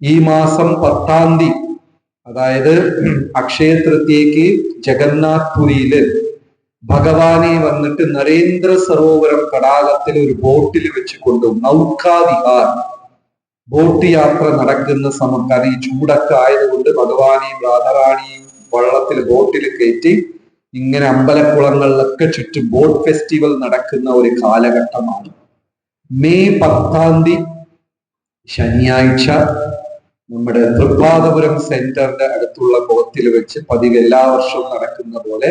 ഈ മാസം 10-ാം തീയതി, അതായത് അക്ഷയ തൃതീയക്ക് ജഗന്നാഥ് പുരിയില് ഭഗവാനെ വന്നിട്ട് നരേന്ദ്ര സരോവരം തടാകത്തിൽ ഒരു ബോട്ടിൽ വെച്ച് കൊണ്ടുപോകും. നൗകാവിഹാർ, ബോട്ട് യാത്ര നടക്കുന്ന സമയത്ത് ഈ ചൂടൊക്കെ ആയതുകൊണ്ട് ഭഗവാനെയും രാധാറാണിയും വള്ളത്തിൽ ബോട്ടിൽ കയറ്റി ഇങ്ങനെ അമ്പലക്കുളങ്ങളിലൊക്കെ ചുറ്റും ബോട്ട് ഫെസ്റ്റിവൽ നടക്കുന്ന ഒരു കാലഘട്ടമാണ്. മെയ് 10-ാം തീയതി ശനിയാഴ്ച നമ്മുടെ തൃപ്പാദപുരം സെന്ററിന്റെ അടുത്തുള്ള കുളത്തിൽ വെച്ച് പതിവ് എല്ലാ വർഷവും നടക്കുന്ന പോലെ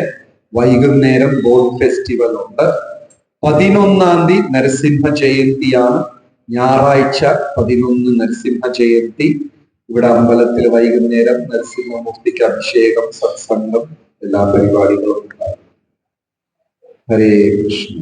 വൈകുന്നേരം ബോട്ട് ഫെസ്റ്റിവൽ ഉണ്ട്. 11-ാം തീയതി നരസിംഹ ജയന്തിയാണ്, ഞായറാഴ്ച 11 നരസിംഹ ജയന്തി. ഇവിടെ അമ്പലത്തിൽ വൈകുന്നേരം നരസിംഹമൂർത്തിക്ക് അഭിഷേകം, സത്സംഗം, എല്ലാ പരിപാടികളും ഉണ്ടാകും. ഹരേ കൃഷ്ണ.